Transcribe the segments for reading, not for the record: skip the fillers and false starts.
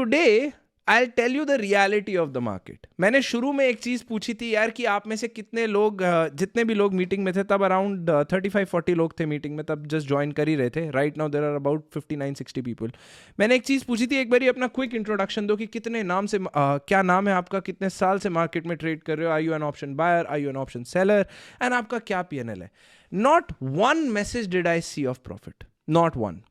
today I'll tell you the reality of the market. मैंने शुरू में एक चीज पूछी थी यार कि आप में से कितने लोग, जितने भी लोग मीटिंग में थे, तब अराउंड 35-40 लोग थे मीटिंग में, तब जस्ट ज्वाइन कर ही रहे थे. Right now there are about 59-60 people. मैंने एक चीज पूछी थी, एक बार अपना क्विक इंट्रोडक्शन दो कि कितने नाम से, क्या नाम है आपका, कितने साल से मार्केट में ट्रेड कर रहे हो, are you an option buyer, are you an option seller, and आपका क्या PNL है. Not one message did I see of profit, not one.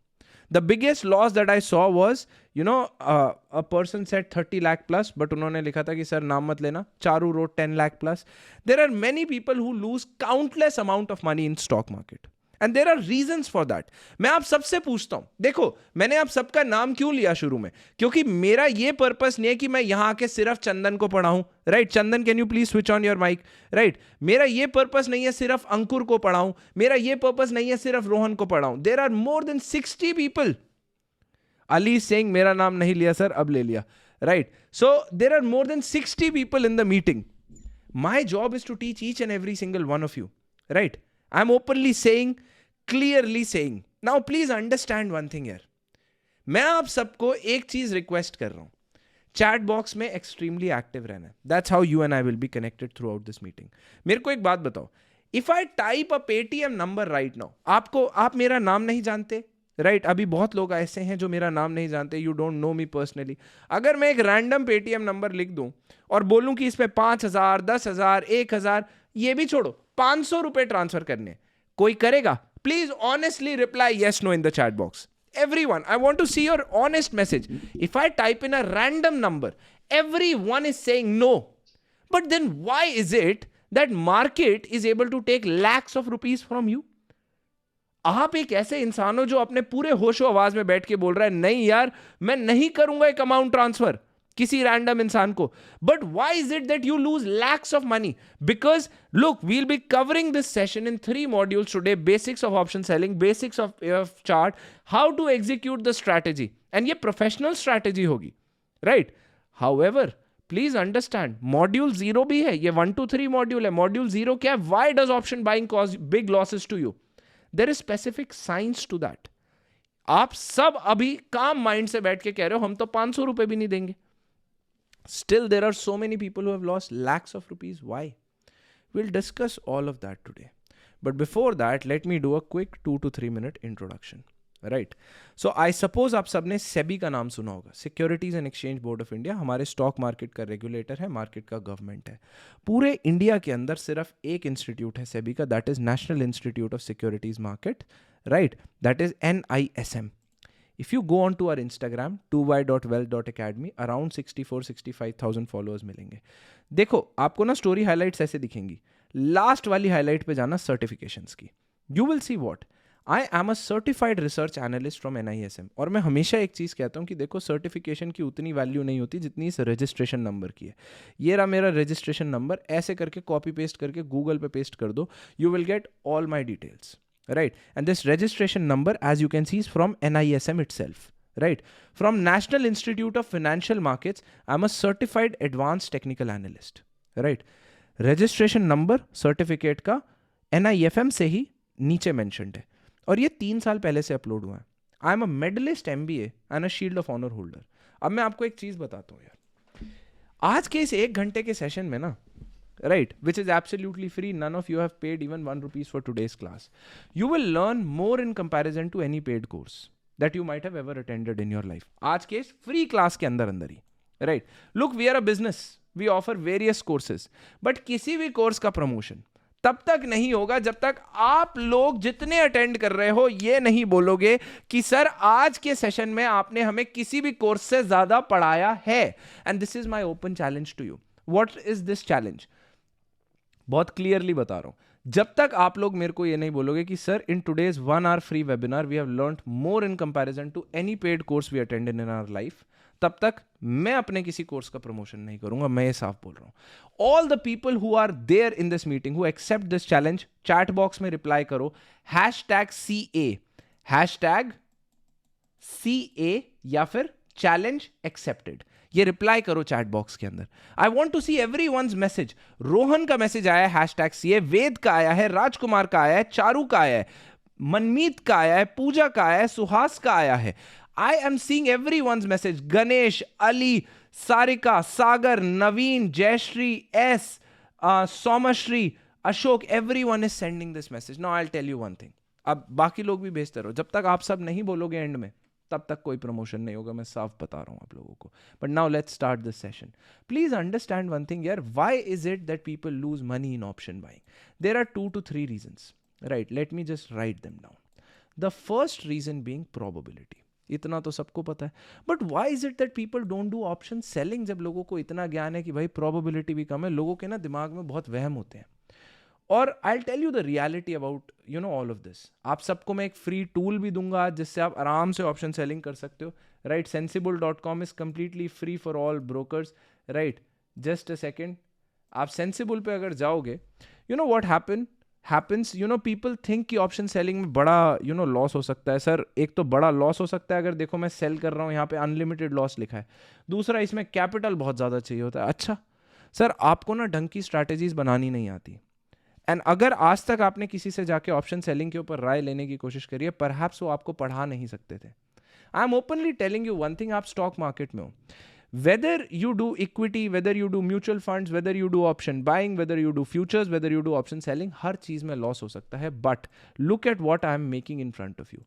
The biggest loss that I saw was, a person said 30 lakh plus, but उन्होंने लिखा था कि sir नाम मत लेना. Charu wrote 10 lakh plus. There are many people who lose countless amount of money in stock market. And there are reasons for that. मैं आप सबसे पूछता हूं, देखो मैंने आप सबका नाम क्यों लिया शुरू में, क्योंकि मेरा ये पर्पस नहीं है कि मैं यहां आके सिर्फ चंदन को पढ़ाऊं. Right, Chandan can you please switch on your mic. Right, मेरा ये पर्पस नहीं है सिर्फ अंकुर को पढ़ाऊं, मेरा ये पर्पस नहीं है सिर्फ रोहन को पढ़ाऊं. There are more than 60 people. Ali Singh, मेरा नाम नहीं लिया सर, अब ले लिया. Right, so there are more than 60 people in the meeting. My job is to teach each and every single one of you. Right, I am openly saying, clearly saying, now please understand one thing here. मैं आप सबको एक चीज request कर रहा हूं, chat box में extremely active रहना है. That's how you and I will be connected through out this meeting. मेरे को एक बात बताओ, if I type a Paytm number right now, आप मेरा नाम नहीं जानते. राइट, अभी बहुत लोग ऐसे हैं जो मेरा नाम नहीं जानते, you don't know me personally. अगर मैं एक रैंडम पेटीएम नंबर लिख दूं और बोलूं कि इस पे 5,000, 10,000, 1,000, ये भी छोड़ो, 500 रुपए ट्रांसफर करने, कोई करेगा? Please honestly reply yes, no in the chat box. Everyone, I want to see your honest message. If I type in a random number, everyone is saying no. But then why is it that market is able to take lakhs of rupees from you? आप एक ऐसे इंसान हो जो अपने पूरे होशो आवाज में बैठ के बोल रहा है, नहीं यार मैं नहीं करूंगा एक अमाउंट ट्रांसफर किसी रैंडम इंसान को. But why is it that you lose lakhs of money? Because look, we'll be covering this session in 3 modules today. Basics of option selling, basics of chart, how to execute the strategy, and ये professional strategy होगी. Right, however please understand, module 0 भी है, ये 1 to 3 module है. Module 0 क्या है? Why does option buying cause big losses to you? There is specific science to that. आप सब अभी काम माइंड से बैठ के कह रहे हो हम तो 500 रुपए भी नहीं देंगे. Still, there are so many people who have lost lakhs of rupees. Why? We'll discuss all of that today. But before that, let me do a quick 2 to 3 minute introduction. Right? So, I suppose आप सबने SEBI का नाम सुना होगा. Securities and Exchange Board of India हमारे stock market का regulator है, market का गवर्नमेंट है. पूरे इंडिया के अंदर सिर्फ एक इंस्टीट्यूट है SEBI का, that is national institute of securities market. Right, that is NISM. If you go on to our Instagram 2y.wealth.academy, around 64-65,000 followers मिलेंगे. देखो आपको ना स्टोरी हाईलाइट्स ऐसे दिखेंगी. लास्ट वाली हाईलाइट पे जाना सर्टिफिकेशंस की. You will see what I am a certified research analyst from NISM. और मैं हमेशा एक चीज़ कहता हूँ कि देखो सर्टिफिकेशन की उतनी वैल्यू नहीं होती जितनी इस रजिस्ट्रेशन नंबर की है. ये रहा मेरा रजिस्ट्रेशन नंबर, ऐसे करके कॉपी पेस्ट करके गूगल पे पेस्ट कर दो, you will get all my details. Right, and this registration number, as you can see, is from NISM itself. Right, from National Institute of Financial Markets, I'm a certified advanced technical analyst. Right, registration number certificate का NIFM से ही नीचे mentioned है, और ये 3 साल पहले से upload हुआ है. I am a medalist MBA and a Shield of Honor holder. अब मैं आपको एक चीज बताता हूँ यार, आज के इस 1 घंटे के सेशन में ना, right, which is absolutely free, none of you have paid even 1 rupees for today's class, you will learn more in comparison to any paid course that you might have ever attended in your life. आज के इस free class के अंदर ही. Right, look, we are a business, we offer various courses, but किसी भी course का promotion तब तक नहीं होगा जब तक आप लोग जितने अटेंड कर रहे हो ये नहीं बोलोगे कि सर आज के सेशन में आपने हमें किसी भी कोर्स से ज्यादा पढ़ाया है. And this is my open challenge to you. What is this challenge? बहुत क्लियरली बता रहा हूं, जब तक आप लोग मेरे को ये नहीं बोलोगे कि sir in today's 1 hour free webinar we have learned more in comparison to any paid course we attended in our life, तब तक मैं अपने किसी कोर्स का प्रमोशन नहीं करूंगा. मैं ये साफ बोल रहा हूं. All the people who are there in this meeting who accept this challenge, chat box में रिप्लाई करो #CA या फिर चैलेंज एक्सेप्टेड. ये रिप्लाई करो चैट बॉक्स के अंदर. I want to see every one's message. Rohan का मैसेज आया है #CA, वेद का आया है, राजकुमार का आया है, चारू का आया है, मनमीत का आया है, पूजा का आया है, सुहास का आया है. I am seeing everyone's message. Ganesh, Ali, Sarika, Sagar, Naveen, Jayashri, S, Somashri, Ashok, everyone is sending this message. Now I'll tell you one thing. अब बाकी लोग भी भेजते रहो, जब तक आप सब नहीं बोलोगे एंड में तब तक कोई प्रमोशन नहीं होगा, मैं साफ बता रहा हूँ आप लोगों को. But now let's start this session. Please understand one thing यार, why is it that people lose money in option buying? There are 2 to 3 reasons, right? Let me just write them down. The first reason being probability. इतना तो सबको पता है, but why is it that people don't do option selling? जब लोगों को इतना ज्ञान है कि भाई प्रोबेबिलिटी भी कम है, लोगों के ना दिमाग में बहुत वहम होते हैं. और I will tell you the reality about all of this. आप सबको मैं एक फ्री टूल भी दूंगा जिससे आप आराम से ऑप्शन सेलिंग कर सकते हो, right? sensible.com is completely free for all brokers, right? Just a second, आप सेंसिबल पे अगर जाओगे, व्हाट happens, people think कि ऑप्शन सेलिंग में बड़ा लॉस हो सकता है. सर एक तो बड़ा लॉस हो सकता है, अगर देखो मैं सेल कर रहा हूँ, यहाँ पे अनलिमिटेड लॉस लिखा है. दूसरा, इसमें कैपिटल बहुत ज़्यादा चाहिए होता है. अच्छा सर, आपको ना ढंग की स्ट्रैटेजीज बनानी नहीं आती. एंड अगर आज तक आपने किसी से जाके ऑप्शन सेलिंग के ऊपर राय लेने की कोशिश करी है, परहैप्स वो आपको पढ़ा नहीं सकते थे. आई am openly telling you one thing, आप स्टॉक मार्केट में हो, whether you do equity, whether you do mutual funds, whether you do option buying, whether you do futures, whether you do option selling, हर चीज में loss हो सकता है. But look at what I am making in front of you.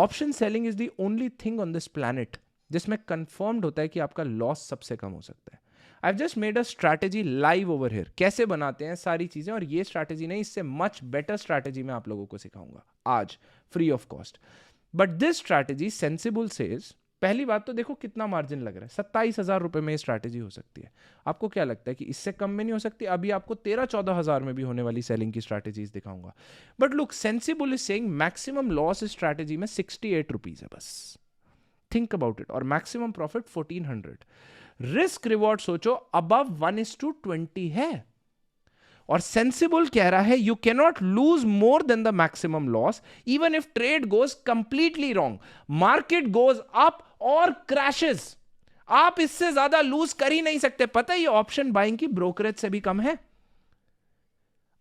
Option selling is the only thing on this planet जिसमें confirmed होता है कि आपका लॉस सबसे कम हो सकता है. I've just made a strategy live over here. कैसे बनाते हैं सारी चीजें, और ये स्ट्रैटेजी नहीं, इससे मच बेटर स्ट्रैटेजी मैं आप लोगों को सिखाऊंगा आज free of cost. But this strategy sensible says, पहली बात तो देखो कितना मार्जिन लग रहा है. 27,000 रुपए में ये स्ट्रैटेजी हो सकती है. आपको क्या लगता है कि इससे कम में नहीं हो सकती? अभी आपको 13-14 में भी होने वाली सेलिंग की स्ट्रैटेजीज दिखाऊंगा. But look, sensible is saying maximum loss इस स्ट्रैटेजी में 68 रुपीज है बस. Think about it. और मैक्सिमम प्रॉफिट 1400. रिस्क रिवॉर्ड सोचो, अबव 1:20 है. और सेंसिबल कह रहा है you can not lose more than the maximum loss even if trade goes completely wrong, market goes up और क्रैशेस. आप इससे ज्यादा लूज कर ही नहीं सकते. पता है ये ऑप्शन बाइंग की ब्रोकरेज से भी कम है.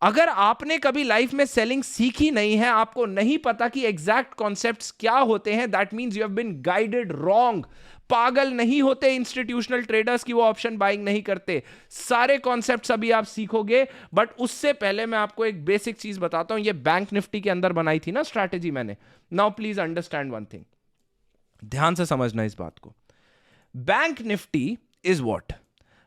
अगर आपने कभी लाइफ में सेलिंग सीखी नहीं है, आपको नहीं पता कि एग्जैक्ट कॉन्सेप्ट्स क्या होते हैं, that means you have been guided wrong. पागल नहीं होते इंस्टीट्यूशनल ट्रेडर्स की वो ऑप्शन बाइंग नहीं करते. सारे कॉन्सेप्ट्स अभी आप सीखोगे. बट उससे पहले मैं आपको एक बेसिक चीज बताता हूं. ये बैंक निफ्टी के अंदर बनाई थी ना स्ट्रैटेजी मैंने. Now please understand one thing, ध्यान से समझना इस बात को. Bank Nifty is what?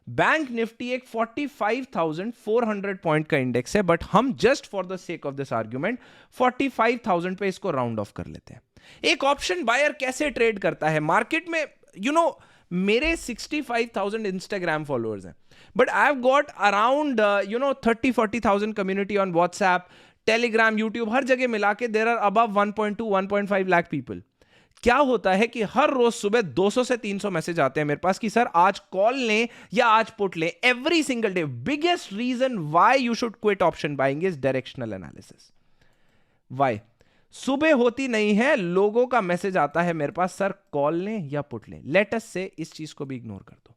Bank Nifty एक 45,400 पॉइंट का इंडेक्स है, बट हम just for the sake of this argument 45,000 पे इसको राउंड ऑफ कर लेते हैं. एक ऑप्शन बायर कैसे ट्रेड करता है मार्केट में? मेरे 65,000 इंस्टाग्राम फॉलोअर्स हैं, but I have got around 30-40,000 community on WhatsApp, Telegram, YouTube, हर जगह मिला के there are above 1.2-1.5 lakh people. क्या होता है कि हर रोज सुबह 200 से 300 मैसेज आते हैं मेरे पास कि सर आज कॉल लें या आज पुट लें, every single day. Biggest reason why you should quit option buying is directional analysis. Why? सुबह होती नहीं है, लोगों का मैसेज आता है मेरे पास, सर कॉल लें या पुट लें. लेट अस से इस चीज को भी इग्नोर कर दो.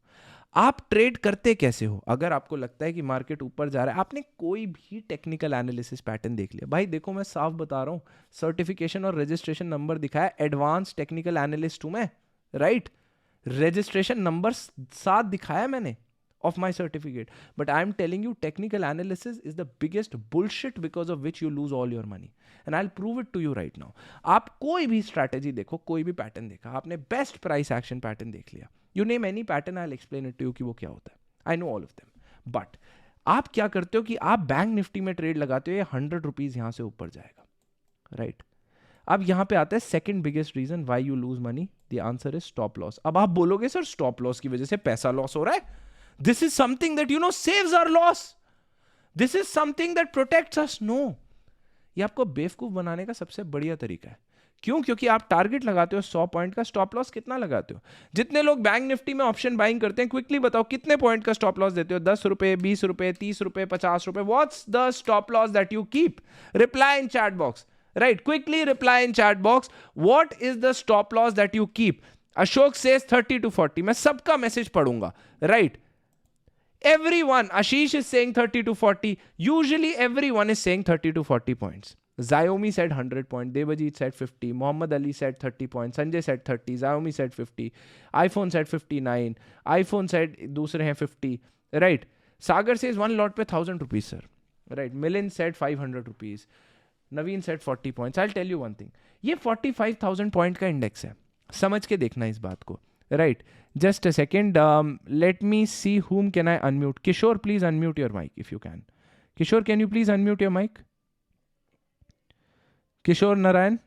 आप ट्रेड करते कैसे हो? अगर आपको लगता है कि मार्केट ऊपर जा रहा है, आपने कोई भी टेक्निकल एनालिसिस पैटर्न देख लिया, भाई देखो मैं साफ बता रहा हूं, सर्टिफिकेशन और रजिस्ट्रेशन नंबर दिखाया, एडवांस टेक्निकल एनालिस्ट हूं मैं, राइट? रजिस्ट्रेशन नंबर 7 दिखाया मैंने of my certificate, but I am telling you technical analysis is the biggest bullshit because of which you lose all your money, and I'll prove it to you right now. आप कोई भी strategy देखो, कोई भी pattern देखा, आपने best price action pattern देख लिया, you name any pattern, I'll explain it to you कि वो क्या होता है. I know all of them. But आप क्या करते हो कि आप बैंक निफ्टी में ट्रेड लगाते हो, ये 100 रुपीज यहां से ऊपर जाएगा, राइट? अब यहां पे आता है second biggest reason why you lose money. The answer is stop loss. अब आप बोलोगे सर स्टॉप लॉस की वजह से पैसा लॉस हो रहा है. This is something that saves our loss. This is something that protects us. No. ये आपको बेवकूफ बनाने का सबसे बढ़िया तरीका है. क्यों? क्योंकि आप टारगेट लगाते हो 100 पॉइंट का, स्टॉप लॉस कितना लगाते हो? जितने लोग बैंक निफ्टी में ऑप्शन बाइंग करते हैं, क्विकली बताओ कितने पॉइंट का स्टॉप लॉस देते हो? 10 रुपए, 20 रुपए, 30 रुपए, 50 रुपए. What's the stop loss that you keep? Reply in chat box, right? Quickly reply in chat box. What is the stop loss that you keep? Ashok says 30 to 40. मैं सबका मैसेज पढ़ूंगा, right? Everyone, Ashish is saying 30 to 40. Usually everyone is saying 30 to 40 points, Xiaomi said 100 point, Debajit said 50, Mohammad Ali said 30 point, Sanjay said 30, Xiaomi said 50, iPhone said 59, iPhone said दूसरे हैं 50, right? Sagar says one lot पे 1000 rupees sir, right? Milind said 500 rupees, Naveen said 40 points. I'll tell you one thing, ये 45,000 point का index है, समझ के देखना इस बात को, right? Just a second, let me see whom can I unmute. Kishore, please unmute your mic if you can. Kishore, can you please unmute your mic? Kishore Narayan,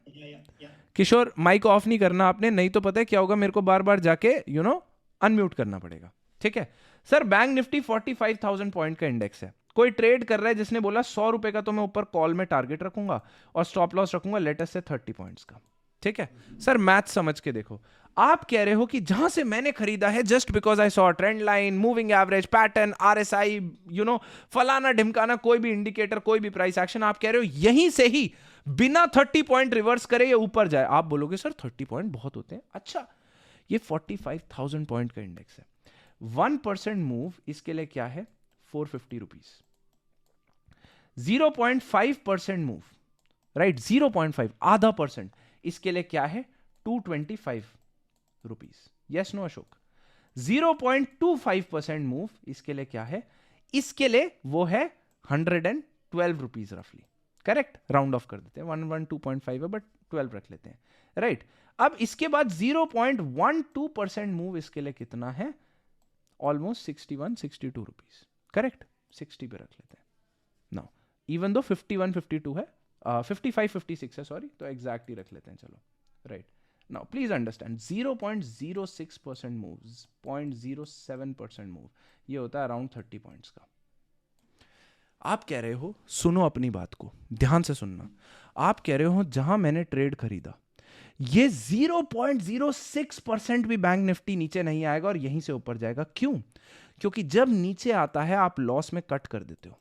Kishore mic off नहीं करना आपने, नहीं तो पता है क्या होगा, मेरे को बार बार जाके अनम्यूट करना पड़ेगा, ठीक है सर? बैंक निफ्टी 45,000 पॉइंट का इंडेक्स है, कोई ट्रेड कर रहा है जिसने बोला 100 रुपए का तो मैं ऊपर कॉल में टारगेट रखूंगा और स्टॉप लॉस रखूंगा लेटेस्ट से 30 पॉइंट्स का, ठीक है सर? मैथ समझ के देखो, आप कह रहे हो कि जहां से मैंने खरीदा है just because I saw trend line, moving average, pattern, RSI, फलाना ढिमकाना, कोई भी इंडिकेटर, कोई भी प्राइस एक्शन, आप कह रहे हो यहीं से ही बिना 30 पॉइंट रिवर्स करे ये ऊपर जाए। आप बोलोगे सर 30 पॉइंट बहुत होते हैं, अच्छा ये 45,000 पॉइंट का इंडेक्स है, 1% मूव इसके लिए क्या है 450 रुपीज, 0.5% मूव, राइट, 0.5 आधा परसेंट इसके लिए क्या है 225 rupees, yes no Ashok? 0.25% move इसके लिए क्या है, इसके लिए वो है 112 रुपीज रफली, करेक्ट? राउंड ऑफ कर देते हैं, 112.5 है बट 12 रख लेते हैं, राइट? अब इसके बाद 0.12% मूव इसके लिए कितना है, ऑलमोस्ट 61-62 रुपीज, करेक्ट? 60 पे रख लेते हैं नाउ, इवन दो 51-52 है, 55-56 है सॉरी, तो एग्जैक्ट ही रख लेते हैं, चलो, right? Now please understand 0.06% move, 0.07% move, ये होता है अराउंड 30 पॉइंट्स का। आप कह रहे हो, सुनो अपनी बात को ध्यान से सुनना, आप कह रहे हो जहां मैंने ट्रेड खरीदा ये 0.06% भी बैंक निफ्टी नीचे नहीं आएगा और यहीं से ऊपर जाएगा, क्यों? क्योंकि जब नीचे आता है आप लॉस में कट कर देते हो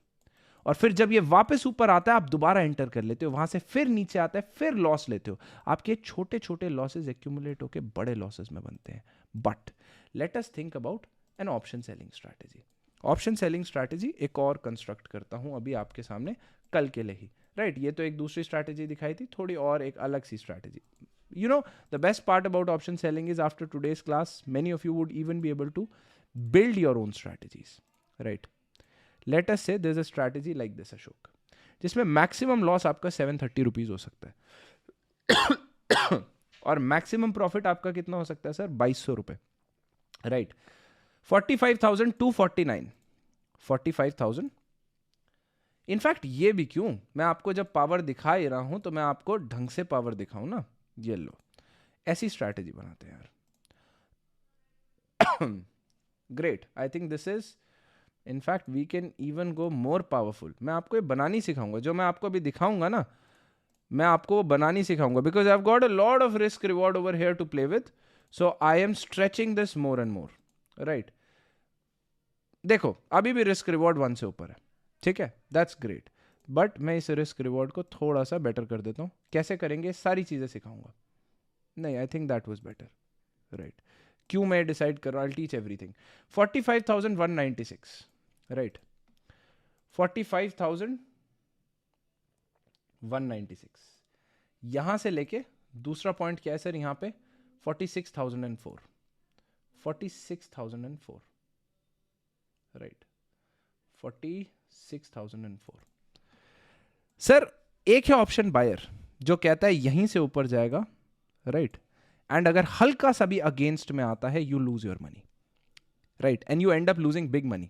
और फिर जब ये वापस ऊपर आता है आप दोबारा एंटर कर लेते हो, वहां से फिर नीचे आता है फिर लॉस लेते हो, आपके छोटे छोटे लॉसेस एक्यूमुलेट होकर बड़े लॉसेस में बनते हैं। But let us think about an option selling strategy. Option selling strategy एक और कंस्ट्रक्ट करता हूं अभी आपके सामने कल के लिए ही, राइट? ये तो एक दूसरी स्ट्रैटेजी दिखाई थी, थोड़ी और एक अलग सी strategy. You know, the best part about option selling is after today's class, many of you would even be able to build your own strategies, right? Let us say there's a strategy like this, Ashok, जिसमें maximum loss आपका 730 rupees हो सकता है और maximum profit आपका कितना हो सकता है सर, 2200 रुपए, right? 45,249, 45,000। इनफैक्ट ये भी क्यों, मैं आपको जब पावर दिखा ही रहा हूं तो मैं आपको ढंग से पावर दिखाऊं ना, ये लो, ऐसी स्ट्रैटेजी बनाते हैं यार। Great, I think this is, in fact we can even go more powerful. मैं आपको ये बनानी सिखाऊंगा, जो मैं आपको अभी दिखाऊंगा ना, मैं आपको वो बनानी सिखाऊंगा, because I have got a lot of risk reward over here to play with, so I am stretching this more and more, right? देखो अभी भी रिस्क रिवॉर्ड 1 से ऊपर है, ठीक है, दैट्स ग्रेट, बट मैं इस रिस्क रिवॉर्ड को थोड़ा सा बेटर कर देता हूँ। कैसे करेंगे, सारी चीज़ें सिखाऊंगा। नहीं, I think that was better, right? क्यों मैं डिसाइड कर रहा हूँ, आई टीच एवरीथिंग। 45,196, राइट? 45,196 यहाँ से लेके दूसरा पॉइंट क्या है सर, यहाँ पे 46,004, 46,004, राइट? 46,004। सर एक है ऑप्शन बायर जो कहता है यहीं से ऊपर जाएगा, राइट? एंड अगर हल्का सा भी अगेंस्ट में आता है you lose your money, right? And you end up losing big money.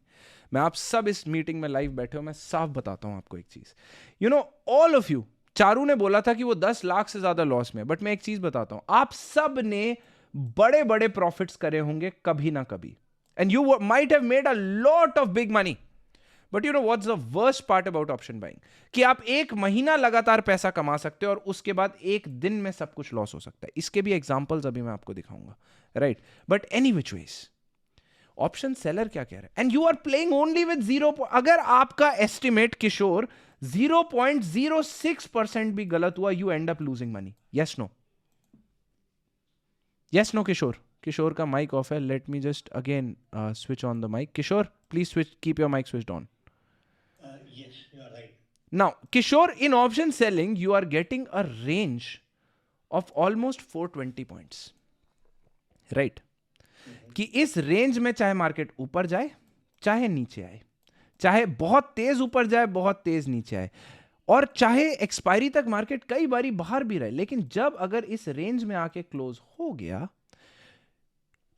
मैं आप सब इस मीटिंग में लाइव बैठे हो, मैं साफ बताता हूं आपको एक चीज, you know all of you, Charu ने बोला था कि वो 10 लाख से ज्यादा लॉस में, बट मैं एक चीज बताता हूं, आप सब ने बड़े बड़े प्रॉफिट्स करे होंगे कभी ना कभी, and you might have made a lot of big money. But you know what's the worst part about option buying, कि आप एक महीना लगातार पैसा कमा सकते हो और उसके बाद एक दिन में सब कुछ लॉस हो सकता है। इसके भी एग्जांपल्स अभी मैं आपको दिखाऊंगा, right? But any which ways, option seller क्या कह रहा है, and you are playing only with 0, अगर आपका एस्टिमेट किशोर 0.06% भी गलत हुआ, you end up losing money, yes no? Yes no Kishore? Kishore का माइक ऑफ है, let me just again switch on the mic. Kishore please switch, keep your mic switched on. Yes, you are right. Now, Kishore, in option selling, you are getting a range of almost 420 points. Right? कि इस range में चाहे market ऊपर जाए, चाहे नीचे आए, चाहे बहुत तेज ऊपर जाए, बहुत तेज नीचे आए, और चाहे एक्सपायरी तक मार्केट कई बारी बाहर भी रहे, लेकिन जब अगर इस रेंज में आके क्लोज हो गया,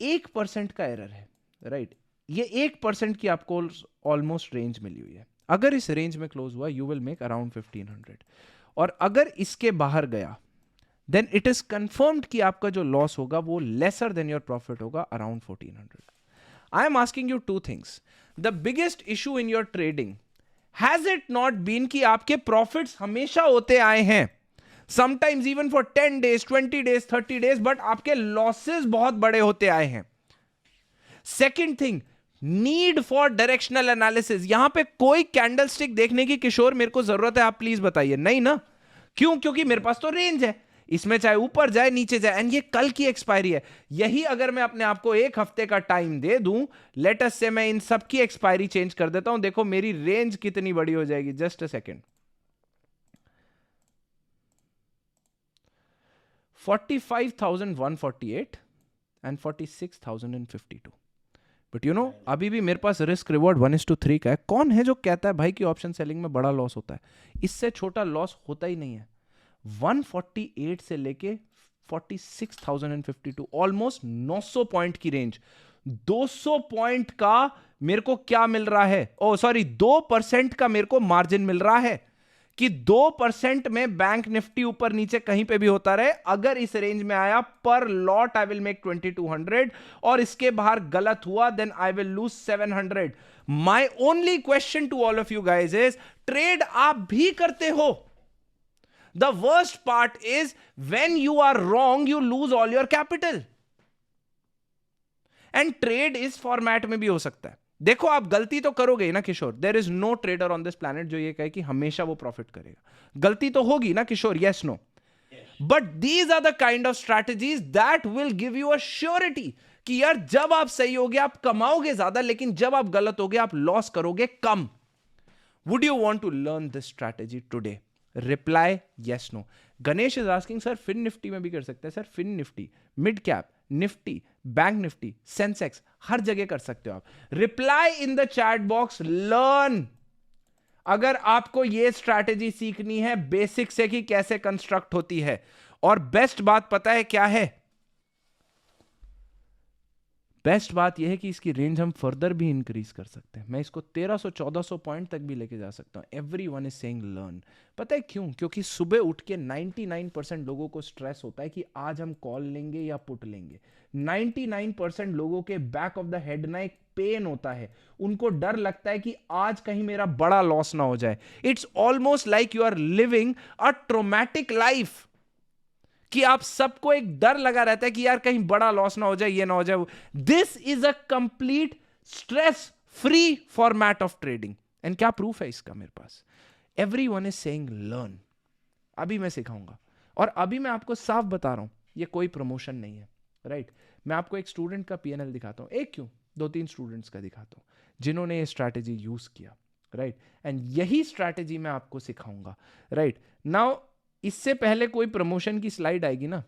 1% का एरर है. राइट? ये 1% की आपको ऑलमोस्ट रेंज मिली हुई है. अगर इस रेंज में क्लोज हुआ, यू विल मेक अराउंड 1500. और अगर इसके बाहर गया, देन इट इज कंफर्म्ड कि आपका जो लॉस होगा वो लेसर देन योर प्रॉफिट होगा, around 1400. I am asking you two things. The biggest issue in your trading has it not been कि आपके प्रॉफिट्स हमेशा होते आए हैं, sometimes even for 10 days, 20 days, 30 days, but आपके लॉसेस बहुत बड़े होते आए हैं. Second thing, need for directional analysis. यहां पे कोई कैंडलस्टिक देखने की किशोर मेरे को जरूरत है, आप प्लीज बताइए. नहीं ना? क्यों? क्योंकि मेरे पास तो रेंज है, इसमें चाहे ऊपर जाए नीचे जाए, एंड ये कल की एक्सपायरी है. यही अगर मैं अपने आप को एक हफ्ते का टाइम दे दूं, लेट अस से मैं इन सब की एक्सपायरी चेंज कर देता हूं, देखो मेरी रेंज कितनी बड़ी हो जाएगी. Just a second. 45,148 and 46,052. But you know, अभी भी मेरे पास रिस्क रिवॉर्ड 1:3 का है. कौन है जो कहता है भाई कि ऑप्शन सेलिंग में बड़ा लॉस होता है? इससे छोटा लॉस होता ही नहीं है. 148 से लेके 46,052, ऑलमोस्ट 900 पॉइंट की रेंज. 200 पॉइंट का मेरे को क्या मिल रहा है? 2% का मेरे को मार्जिन मिल रहा है कि 2% में बैंक निफ्टी ऊपर नीचे कहीं पे भी होता रहे. अगर इस रेंज में आया, पर लॉट आई विल मेक 2200, और इसके बाहर गलत हुआ, then I will lose 700. My only question to all of you guys is, trade आप भी करते हो. The worst part is when you are wrong, you lose all your capital. And trade इस फॉर्मेट में भी हो सकता है. देखो, आप गलती तो करोगे ना Kishore. There is no trader on this planet जो ये कहे कि हमेशा वो प्रॉफिट करेगा. गलती तो होगी ना Kishore? Yes, no? But these are the kind of strategies that will give you a surety कि यार जब आप सही होगे आप कमाओगे ज्यादा, लेकिन जब आप गलत होगे आप लॉस करोगे कम. Would you want to learn this strategy today? Reply yes, no. Ganesh is asking sir fin Nifty में भी कर सकते हैं. Sir fin Nifty, mid cap Nifty, bank Nifty, Sensex, हर जगह कर सकते हो आप. Reply in the chat box, learn. अगर आपको यह स्ट्रैटेजी सीखनी है बेसिक से कि कैसे कंस्ट्रक्ट होती है. और बेस्ट बात पता है क्या है? बेस्ट बात यह है कि इसकी रेंज हम फर्दर भी इंक्रीज कर सकते हैं. मैं इसको 1300-1400 पॉइंट तक भी लेके जा सकता हूं. Everyone is saying learn. पता है क्यों? क्योंकि सुबह उठ के 99% लोगों को स्ट्रेस होता है कि आज हम कॉल लेंगे या पुट लेंगे. 99% लोगों के बैक ऑफ द हेड ना एक पेन होता है. उनको डर लगता है कि आज कहीं मेरा बड़ा लॉस ना हो जाए. It's almost like you are living a traumatic life, कि आप सबको एक डर लगा रहता है कि यार कहीं बड़ा लॉस ना हो जाए, ये ना हो जाए. This is a complete stress free format of trading. And क्या प्रूफ है इसका मेरे पास? Everyone is saying learn. अभी मैं सिखाऊंगा, और अभी मैं आपको साफ बता रहा हूं, ये कोई प्रमोशन नहीं है. राइट? मैं आपको एक स्टूडेंट का पीएनएल दिखाता हूं. एक क्यों, 2-3 स्टूडेंट्स का दिखाता हूं जिन्होंने ये स्ट्रैटेजी यूज किया. राइट? एंड यही स्ट्रैटेजी मैं आपको सिखाऊंगा. राइट नाउ, इससे पहले कोई प्रमोशन की स्लाइड आएगी ना,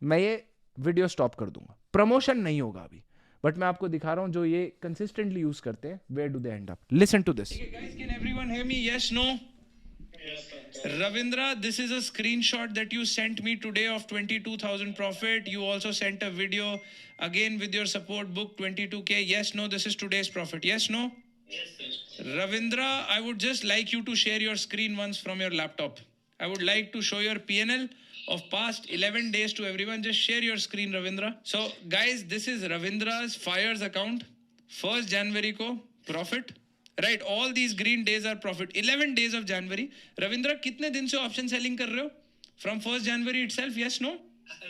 मैं ये वीडियो स्टॉप कर दूंगा. प्रमोशन नहीं होगा अभी, बट मैं आपको दिखा रहा हूं जो ये कंसिस्टेंटली यूज करते हैं. Where do they end up? Listen to this. Guys, can everyone hear me? Yes, no? Ravindra, this is a screenshot that you sent me today of 22,000 profit. You also sent a video again with your support book 22K. Yes, no? This is today's profit. Yes, no? Yes. Ravindra, I would just like you to share your screen once from your laptop. I would like to show your PNL of past 11 days to everyone. Just share your screen, Ravindra. So guys, this is Ravindra's Fires account. 1st January ko profit. Right, all these green days are profit. 11 days of January. Ravindra, कितने दिन से option selling कर रहे हो? From 1st January itself, yes, no?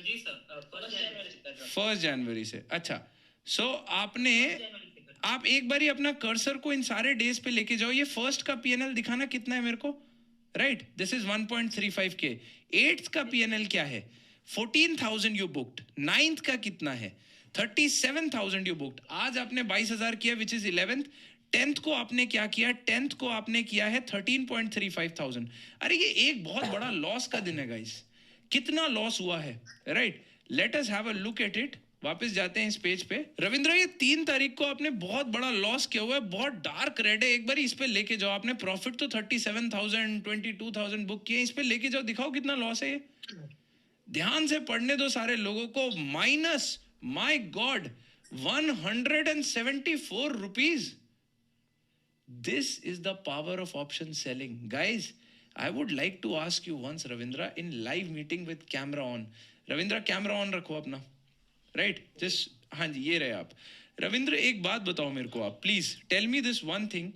Ji sir, 1st January से कर रहा हूं. 1st January से. अच्छा, so आप एक बारी अपना कर्सर को इन सारे डेज पे लेके जाओ. ये फर्स्ट का पीएनएल दिखाना कितना है मेरे को? Right, this is 1.35K. 8th का पीएनएल क्या है? 14,000 यू बुक्ड. 9th का कितना है? 37,000 यू बुक्ड. आज आपने 22,000 किया, विच इज 11th. 10th को आपने क्या किया? 10th को आपने किया है 13.35,000. अरे ये एक बहुत बड़ा लॉस का दिन है गाइस. कितना लॉस हुआ है, right? Let us have a look at it. वापस जाते हैं इस पेज पे. रविंद्र, ये 3 तारीख को आपने बहुत बड़ा लॉस किया हुआ है, बहुत डार्क रेड है. एक बार इस पे लेके जाओ. आपने प्रॉफिट तो 37,000 22,000 बुक किए, इस पे लेके जाओ, दिखाओ कितना लॉस है ये. ध्यान से पढ़ने दो सारे लोगों को. Minus, my God, 174 rupees. This is the power of option selling. Guys, I would like to ask you once, Ravindra, in live meeting with camera on. Ravindra, camera on रखो अपना. Right? Just, हाँ जी, ये रहे आप. रविंद्र, एक बात बताओ मेरे को आप. Please, tell me this one thing.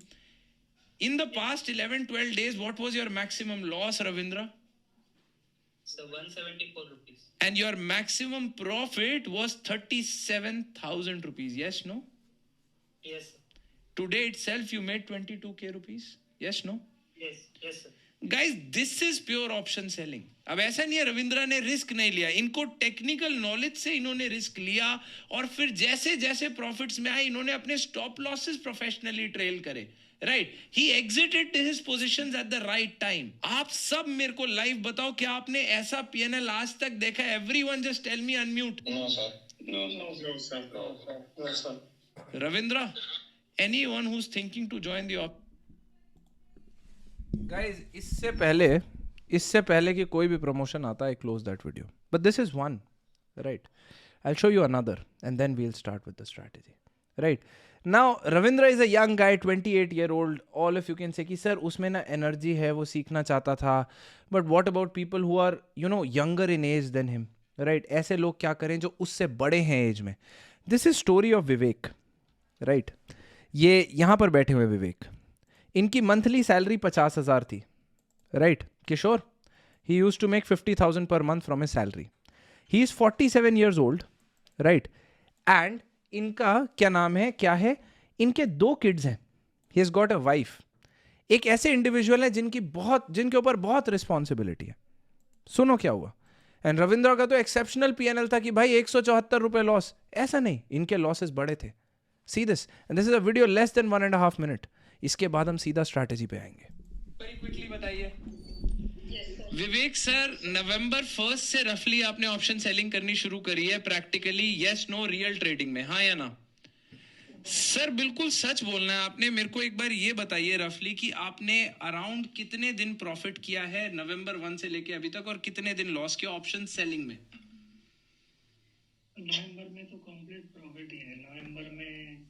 In the past 11-12 days, what was your maximum loss, Ravindra? So 174 rupees. And your maximum profit was 37,000 rupees. Yes, no? Yes, sir. Today itself you made 22k rupees. Yes, no? Yes, yes, sir. Guys, this is pure option selling. अब ऐसा नहीं है रविंद्रा ने risk नहीं लिया. इनको technical knowledge से इन्होंने रिस्क लिया और फिर जैसे जैसे प्रॉफिट्स में आए इन्होंने अपने स्टॉप लॉसेस प्रोफेशनली ट्रेल करे. Right, he exerted his positions at the right time. आप सब मेरे को लाइव बताओ, क्या आपने ऐसा पीएनएल आज तक देखा? Everyone just tell me unmute. No, sir. No, sir. No, sir. Ravindra, anyone who's thinking to join the guys, इससे पहले कि कोई भी प्रमोशन आता है, close that video. But this is one, right? I'll show you another and then we'll start with the strategy, right? Now Ravindra is a young guy, 28-year-old. All of you can say कि sir उसमें ना energy है, वो सीखना चाहता था. But what about people who are, you know, younger in age than him, right? ऐसे लोग क्या करें जो उससे बड़े हैं एज में? This is story of Vivek, right? ये यहाँ पर बैठे हुए विवेक, इनकी मंथली सैलरी 50,000 थी, right? Kishore, he used to make 50,000 per month from his salary. He is 47 years old, right? And इनका क्या नाम है, क्या है, इनके 2 kids हैं. He has got a wife. एक ऐसे इंडिविजुअल है जिनके ऊपर बहुत रिस्पॉन्सिबिलिटी है. सुनो क्या हुआ. एंड रविंद्र का तो एक्सेप्शनल पीएनएल था कि भाई 174 रुपए लॉस. ऐसा नहीं, इनके लॉसेस बड़े थे. See this, and this is a video less than 1.5 minute. इसके बाद हम सीधा स्ट्रैटेजी पे आएंगे. Very quickly बताइए. विवेक सर, नवंबर 1st से रफली आपने ऑप्शन सेलिंग करनी शुरू करी है practically. Yes, no, real trading में, हाँ या ना? सर बिल्कुल सच बोलना है आपने. मेरे को एक बार ये बताइए रफली कि आपने अराउंड कितने दिन प्रॉफिट किया है नवंबर 1 से लेके अभी तक, और कितने दिन लॉस किया ऑप्शन सेलिंग में? नवंबर में तो कंप्लीट प्रॉफिट ही है. नवंबर में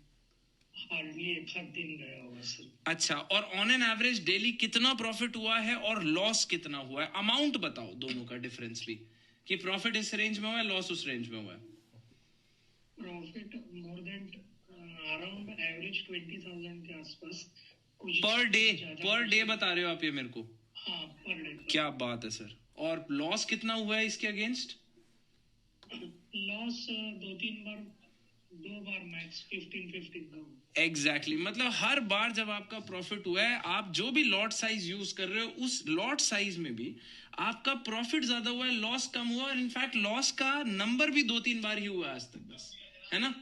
हार्डली 1 दिन गया होगा सर. अच्छा, और ऑन एन एवरेज डेली कितना प्रॉफिट हुआ है और लॉस कितना हुआ है? अमाउंट बताओ दोनों का डिफरेंस भी, कि प्रॉफिट इस रेंज में हुआ है, लॉस उस रेंज में हुआ है. Profit more than around average 20,000 के आसपास. पर डे बता रहे हो आप ये मेरे को? हाँ, पर डे. क्या बात है सर. और लॉस कितना हुआ है इसके अगेंस्ट? लॉस 2 बार मैक्स 15 का. एग्जैक्टली, मतलब हर बार जब आपका प्रॉफिट हुआ है, आप जो भी लॉट साइज यूज कर रहे हो उस लॉट साइज में भी आपका प्रॉफिट ज्यादा हुआ है, लॉस कम हुआ, और इनफैक्ट लॉस का नंबर भी 2-3 बार ही हुआ है आज तक, बस, है ना?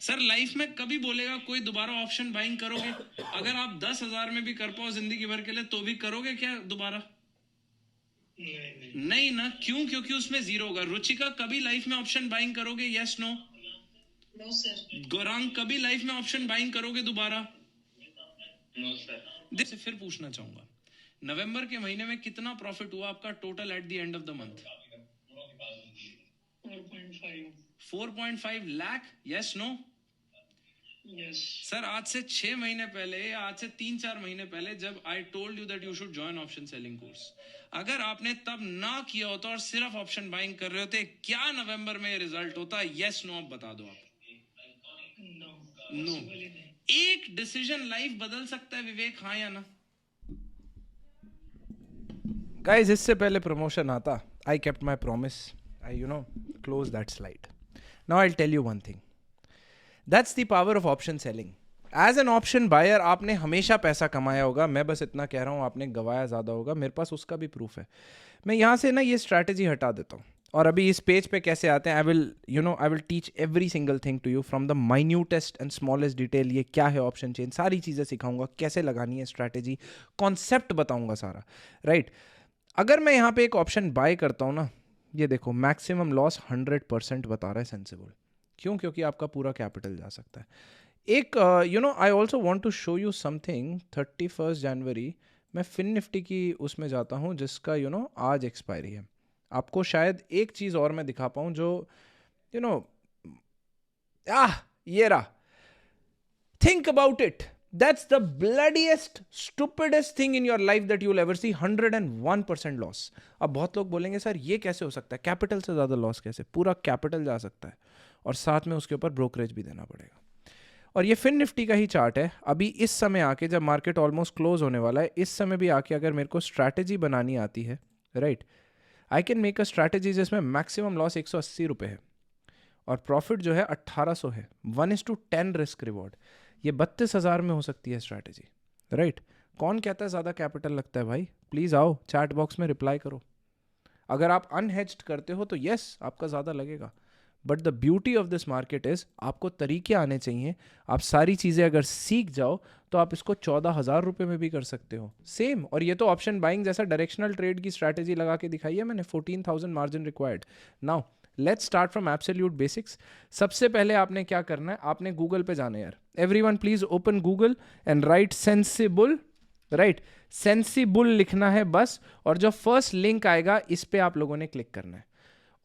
सर लाइफ में कभी बोलेगा कोई दोबारा ऑप्शन बाइंग करोगे? अगर आप 10,000 में भी कर पाओ जिंदगी भर के लिए तो भी करोगे क्या दोबारा? नहीं ना. क्यों? क्योंकि उसमें जीरो होगा. रुचिका, कभी लाइफ में ऑप्शन बाइंग करोगे? Yes, no? No sir. Gaurang, कभी लाइफ में ऑप्शन बाइंग करोगे दोबारा? No sir. से फिर पूछना चाहूंगा, नवंबर के महीने में कितना प्रॉफिट हुआ आपका total at the end of the month? 4.5 lakh. Yes, no? Yes sir, आज से 6 महीने पहले, आज से 3-4 महीने पहले, जब I told you that you should join option selling course, अगर आपने तब ना किया होता और सिर्फ ऑप्शन बाइंग कर रहे होते, क्या नवंबर में रिजल्ट होता? Yes, no? अब बता दो आप. नो. एक डिसीजन लाइफ बदल सकता है विवेक, हाँ या ना? गाइस, इससे पहले प्रमोशन आता, I kept my promise. I close that slide. Now I tell you one thing. That's the power of option selling. As an option buyer आपने हमेशा पैसा कमाया होगा. मैं बस इतना कह रहा हूँ, आपने गवाया ज़्यादा होगा. मेरे पास उसका भी प्रूफ है. मैं यहाँ से ना ये स्ट्रैटेजी हटा देता हूँ और अभी इस पेज पे कैसे आते हैं, I will teach every single thing to you from the minutest and smallest detail. ये क्या है ऑप्शन चेन, सारी चीज़ें सिखाऊंगा, कैसे लगानी है स्ट्रैटेजी, कॉन्सेप्ट बताऊंगा सारा. राइट अगर मैं यहाँ पे एक ऑप्शन बाय करता हूँ ना, ये देखो मैक्सिमम लॉस 100% बता रहा है सेंसिबल. क्यों? क्योंकि आपका पूरा कैपिटल जा सकता है. एक I also want to show you something. 31 जनवरी मैं फिन निफ्टी की उसमें जाता हूँ जिसका आज एक्सपायरी है. आपको शायद एक चीज़ और मैं दिखा पाऊँ जो ये रहा. Think about it. That's the bloodiest, stupidest thing in your life that you'll ever see. 101% loss. अब बहुत लोग बोलेंगे सर ये कैसे हो सकता है, कैपिटल से ज़्यादा लॉस कैसे? पूरा कैपिटल जा सकता है और साथ में उसके ऊपर ब्रोकरेज भी देना पड़ेगा. और ये फिन निफ्टी का ही चार्ट है. अभी इस समय आके जब मार्केट ऑलमोस्ट क्लोज होने वाला है, इस समय भी आके अगर मेरे को स्ट्रैटेजी बनानी आती है, right, I can make a strategy जिसमें मैक्सिमम लॉस 180 रुपये है और प्रॉफिट जो है 1800 है. 1:10 रिस्क रिवॉर्ड. ये 32,000 में हो सकती है स्ट्रैटेजी. राइट कौन कहता है ज़्यादा कैपिटल लगता है भाई? प्लीज़ आओ चैट बॉक्स में रिप्लाई करो. अगर आप अनहेज्ड करते हो तो यस आपका ज़्यादा लगेगा, but the beauty of this market is आपको तरीके आने चाहिए. आप सारी चीज़ें अगर सीख जाओ तो आप इसको 14,000 रुपये में भी कर सकते हो सेम. और ये तो ऑप्शन बाइंग जैसा डायरेक्शनल ट्रेड की स्ट्रैटेजी लगा के दिखाई है मैंने. 14,000 margin required. Now let's start from absolute basics. सबसे पहले आपने क्या करना है, आपने गूगल पे जाना है यार. Everyone please open Google and right sensible. Right sensible लिखना है बस, और जो फर्स्ट लिंक आएगा इस पे आप लोगों ने क्लिक करना है.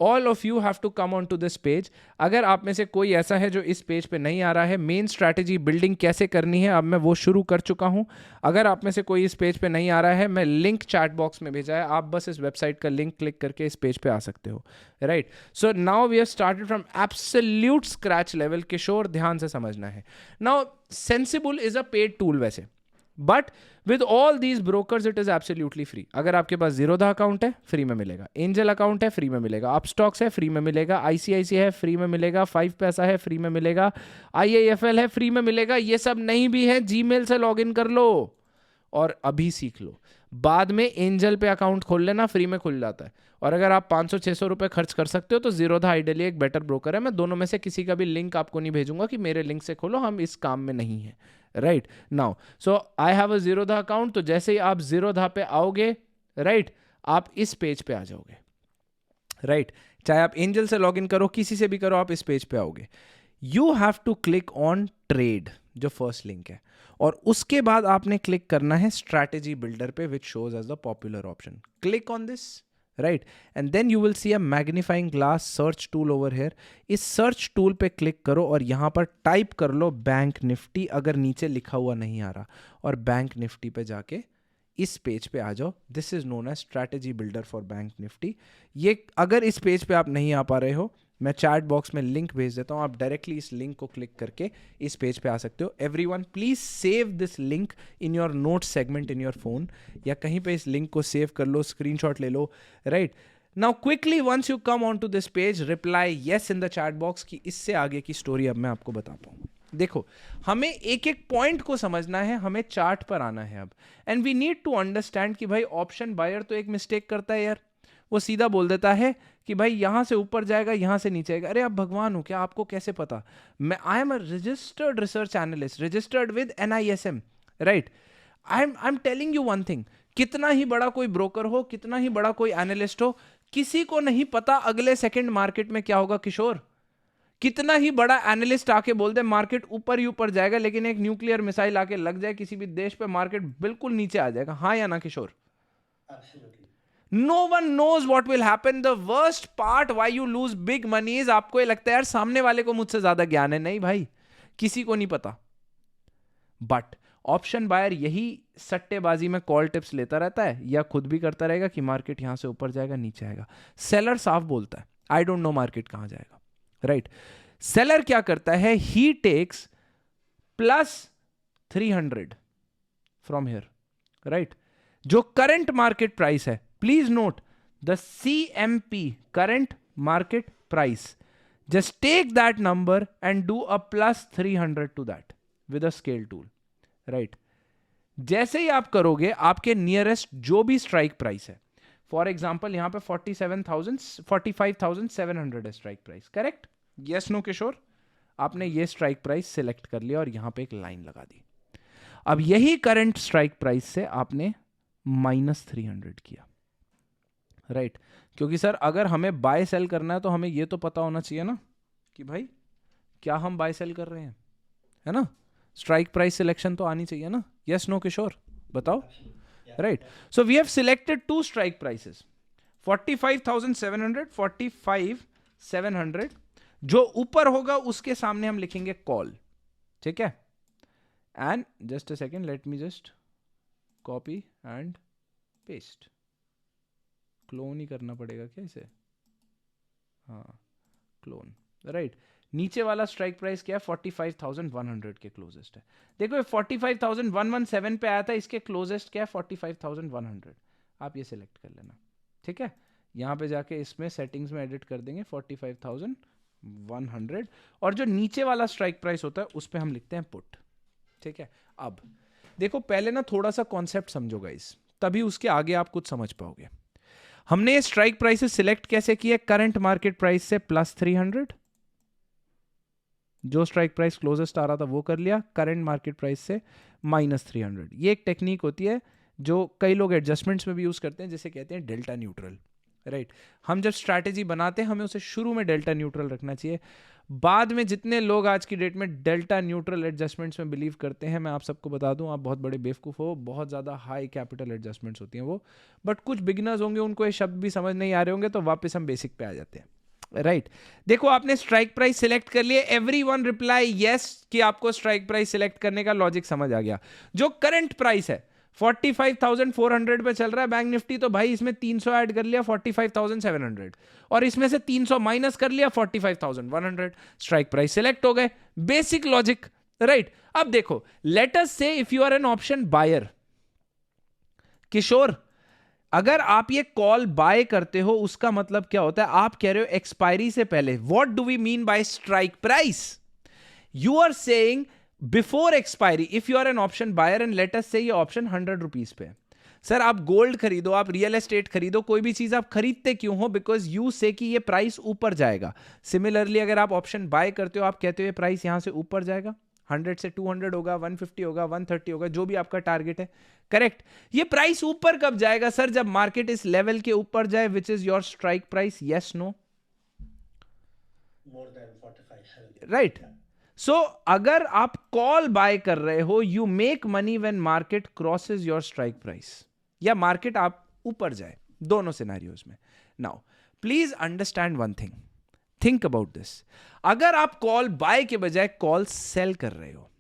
All of you have to come on to this page. अगर आप में से कोई ऐसा है जो इस पेज पे नहीं आ रहा है, मेन स्ट्रैटेजी बिल्डिंग कैसे करनी है अब मैं वो शुरू कर चुका हूं. अगर आप में से कोई इस पेज पे नहीं आ रहा है, मैं लिंक चैट बॉक्स में भेजा है, आप बस इस वेबसाइट का लिंक क्लिक करके इस पेज पे आ सकते हो. Right so now we have started from absolute scratch level. Kishore ध्यान से समझना है. Now Sensibull is a paid tool वैसे, but with all these brokers it is absolutely free. अगर आपके पास जीरोधा अकाउंट है फ्री में मिलेगा, एंजल अकाउंट है फ्री में मिलेगा, अपस्टॉक्स है फ्री में मिलेगा, आईसीआईसी है फ्री में मिलेगा, 5 पैसा है फ्री में मिलेगा, आईआईएफएल है फ्री में मिलेगा. ये सब नहीं भी है, जीमेल से लॉगिन कर लो और अभी सीख लो. बाद में एंजल पे अकाउंट खोल लेना, फ्री में खुल जाता है. और अगर आप 500-600 रुपये खर्च कर सकते हो तो जीरोधा आइडियली एक बेटर ब्रोकर है. मैं दोनों में से किसी का भी लिंक आपको नहीं भेजूंगा कि मेरे लिंक से खोलो, हम इस काम में नहीं है. Right now so I have a Zerodha account. तो जैसे ही आप जीरोधा पे आओगे, राइट, आप इस पेज पे आ जाओगे. राइट चाहे आप एंजल से लॉगिन करो, किसी से भी करो, आप इस पेज पे आओगे. You have to click on trade, जो फर्स्ट लिंक है, और उसके बाद आपने क्लिक करना है स्ट्रैटेजी बिल्डर पे, which shows as the popular option. Click on this. Right and then you will see a magnifying glass search tool over here. इस सर्च टूल पे क्लिक करो और यहाँ पर टाइप कर लो बैंक निफ्टी, अगर नीचे लिखा हुआ नहीं आ रहा, और बैंक निफ्टी पे जाके इस पेज पे आ जाओ. This is known as strategy builder for bank Nifty. ये अगर इस पेज पे आप नहीं आ पा रहे हो, मैं चैट बॉक्स में लिंक भेज देता हूँ, आप डायरेक्टली इस लिंक को क्लिक करके इस पेज पे आ सकते हो. Everyone please save this link in your note segment in your phone, या कहीं पे इस लिंक को सेव कर लो, स्क्रीनशॉट ले लो. Right now quickly once you come on to this page, reply yes in the chat box कि इससे आगे की स्टोरी अब मैं आपको बताता हूँ. देखो हमें एक एक पॉइंट को समझना है, हमें चार्ट पर आना है अब. And we need to understand कि भाई ऑप्शन बायर तो एक मिस्टेक करता है यार. वो सीधा बोल देता है कि भाई यहां से ऊपर जाएगा, यहां से नीचे आएगा. अरे आप भगवान हो क्या, आपको कैसे पता? मैं I am a registered research analyst, registered with NISM. Right I am telling you one thing, कितना ही बड़ा कोई ब्रोकर हो, कितना ही बड़ा कोई एनालिस्ट हो, किसी को नहीं पता अगले सेकंड मार्केट में क्या होगा. किशोर कितना ही बड़ा एनालिस्ट आके बोल दे मार्केट ऊपर ही ऊपर जाएगा, लेकिन एक न्यूक्लियर मिसाइल आके लग जाए किसी भी देश पे, मार्केट बिल्कुल नीचे आ जाएगा. हाँ या ना किशोर? No one knows what will happen. The worst part why you lose big money is आपको ये लगता है यार सामने वाले को मुझसे ज्यादा ज्ञान है. नहीं भाई, किसी को नहीं पता. बट ऑप्शन बायर यही सट्टेबाजी में कॉल टिप्स लेता रहता है, या खुद भी करता रहेगा कि मार्केट यहां से ऊपर जाएगा, नीचे आएगा. सेलर साफ बोलता है आई डोंट नो मार्केट कहां जाएगा. राइट सेलर क्या करता है, ही टेक्स +300 फ्रॉम हियर. राइट जो करंट मार्केट प्राइस है, please note the CMP, current market price, just take that number and do a +300 to that with a scale tool. Right जैसे ही आप करोगे, आपके नियरेस्ट जो भी स्ट्राइक प्राइस है, for example यहाँ पे 45,700 है strike price, correct? Yes no Kishore? आपने ये स्ट्राइक प्राइस सिलेक्ट कर लिया और यहाँ पे एक लाइन लगा दी। अब यही करंट स्ट्राइक प्राइस से आपने -300 किया, राइट? क्योंकि सर अगर हमें बाय सेल करना है तो हमें ये तो पता होना चाहिए ना कि भाई क्या हम बाय सेल कर रहे हैं, है ना? स्ट्राइक प्राइस सिलेक्शन तो आनी चाहिए ना? यस नो किशोर, बताओ, right? So we have selected two strike prices, 45,700, 45,700। जो ऊपर होगा उसके सामने हम लिखेंगे कॉल, ठीक है? And just a second, let me just copy and paste. Clone ही करना पड़ेगा क्या इसे? हाँ, क्लोन, राइट। नीचे वाला स्ट्राइक प्राइस क्या है? 45,100 के क्लोजेस्ट है। देखो ये 45,117 पे आया था, इसके क्लोजेस्ट क्या है? 45,100। आप ये सिलेक्ट कर लेना, ठीक है? यहाँ पे जाके इसमें सेटिंग्स में एडिट कर देंगे 45,100, और जो नीचे वाला स्ट्राइक प्राइस होता है उस पर हम लिखते हैं पुट, ठीक है? अब देखो पहले ना थोड़ा सा कॉन्सेप्ट समझो गाइस, तभी उसके आगे आप कुछ समझ पाओगे। हमने ये स्ट्राइक प्राइसेस सिलेक्ट कैसे किए? करंट मार्केट प्राइस से +300, जो स्ट्राइक प्राइस क्लोजेस्ट आ रहा था वो कर लिया, करंट मार्केट प्राइस से -300। ये एक टेक्निक होती है जो कई लोग एडजस्टमेंट्स में भी यूज करते हैं, जिसे कहते हैं डेल्टा न्यूट्रल, राइट? हम जब स्ट्रैटेजी बनाते हैं हमें उसे शुरू में डेल्टा न्यूट्रल रखना चाहिए। बाद में जितने लोग आज की डेट में डेल्टा न्यूट्रल एडजस्टमेंट्स में बिलीव करते हैं, मैं आप सबको बता दूं, आप बहुत बड़े बेवकूफ़ हो, बहुत ज़्यादा हाई कैपिटल एडजस्टमेंट्स होती हैं वो। बट कुछ बिगिनर्स होंगे, उनको ये शब्द भी समझ नहीं आ रहे होंगे, तो वापस हम बेसिक पे आ जाते हैं, राइट? देखो आपने स्ट्राइक प्राइस सिलेक्ट कर लिए, एवरीवन रिप्लाई यस कि आपको स्ट्राइक प्राइस सिलेक्ट करने का लॉजिक समझ आ गया। जो करंट प्राइस है 45,400 पे चल रहा है बैंक निफ्टी, तो भाई इसमें 300 ऐड कर लिया 45,700, और इसमें से 300 माइनस कर लिया 45,100, स्ट्राइक प्राइस सिलेक्ट हो गए। Basic logic, right? अब देखो, let us say if you are an option buyer, Kishore, अगर आप ये कॉल बाय करते हो उसका मतलब क्या होता है? आप कह रहे हो एक्सपायरी से पहले। What do we mean by strike price? You are saying before expiry, if you are an option buyer and let us say ये ऑप्शन 100 रुपीज पे। सर आप गोल्ड खरीदो, आप रियल एस्टेट खरीदो, कोई भी चीज आप खरीदते क्यों हो? बिकॉज यू से कि ये प्राइस ऊपर जाएगा। सिमिलरली अगर आप ऑप्शन बाय करते हो, आप कहते हो ये प्राइस यहां से ऊपर जाएगा, 100 से 200 होगा, 150 होगा, 130 होगा, जो भी आपका टारगेट है, करेक्ट? ये प्राइस ऊपर कब जाएगा सर? जब मार्केट इस लेवल के ऊपर जाए, which is your strike price, yes no? more than 45. Right? So अगर आप कॉल बाय कर रहे हो, you make money when market crosses your strike price, या मार्केट आप ऊपर जाए, दोनों सिनेरियोज में। Now please understand one thing, think about this. अगर आप कॉल बाय के बजाय कॉल सेल कर रहे हो,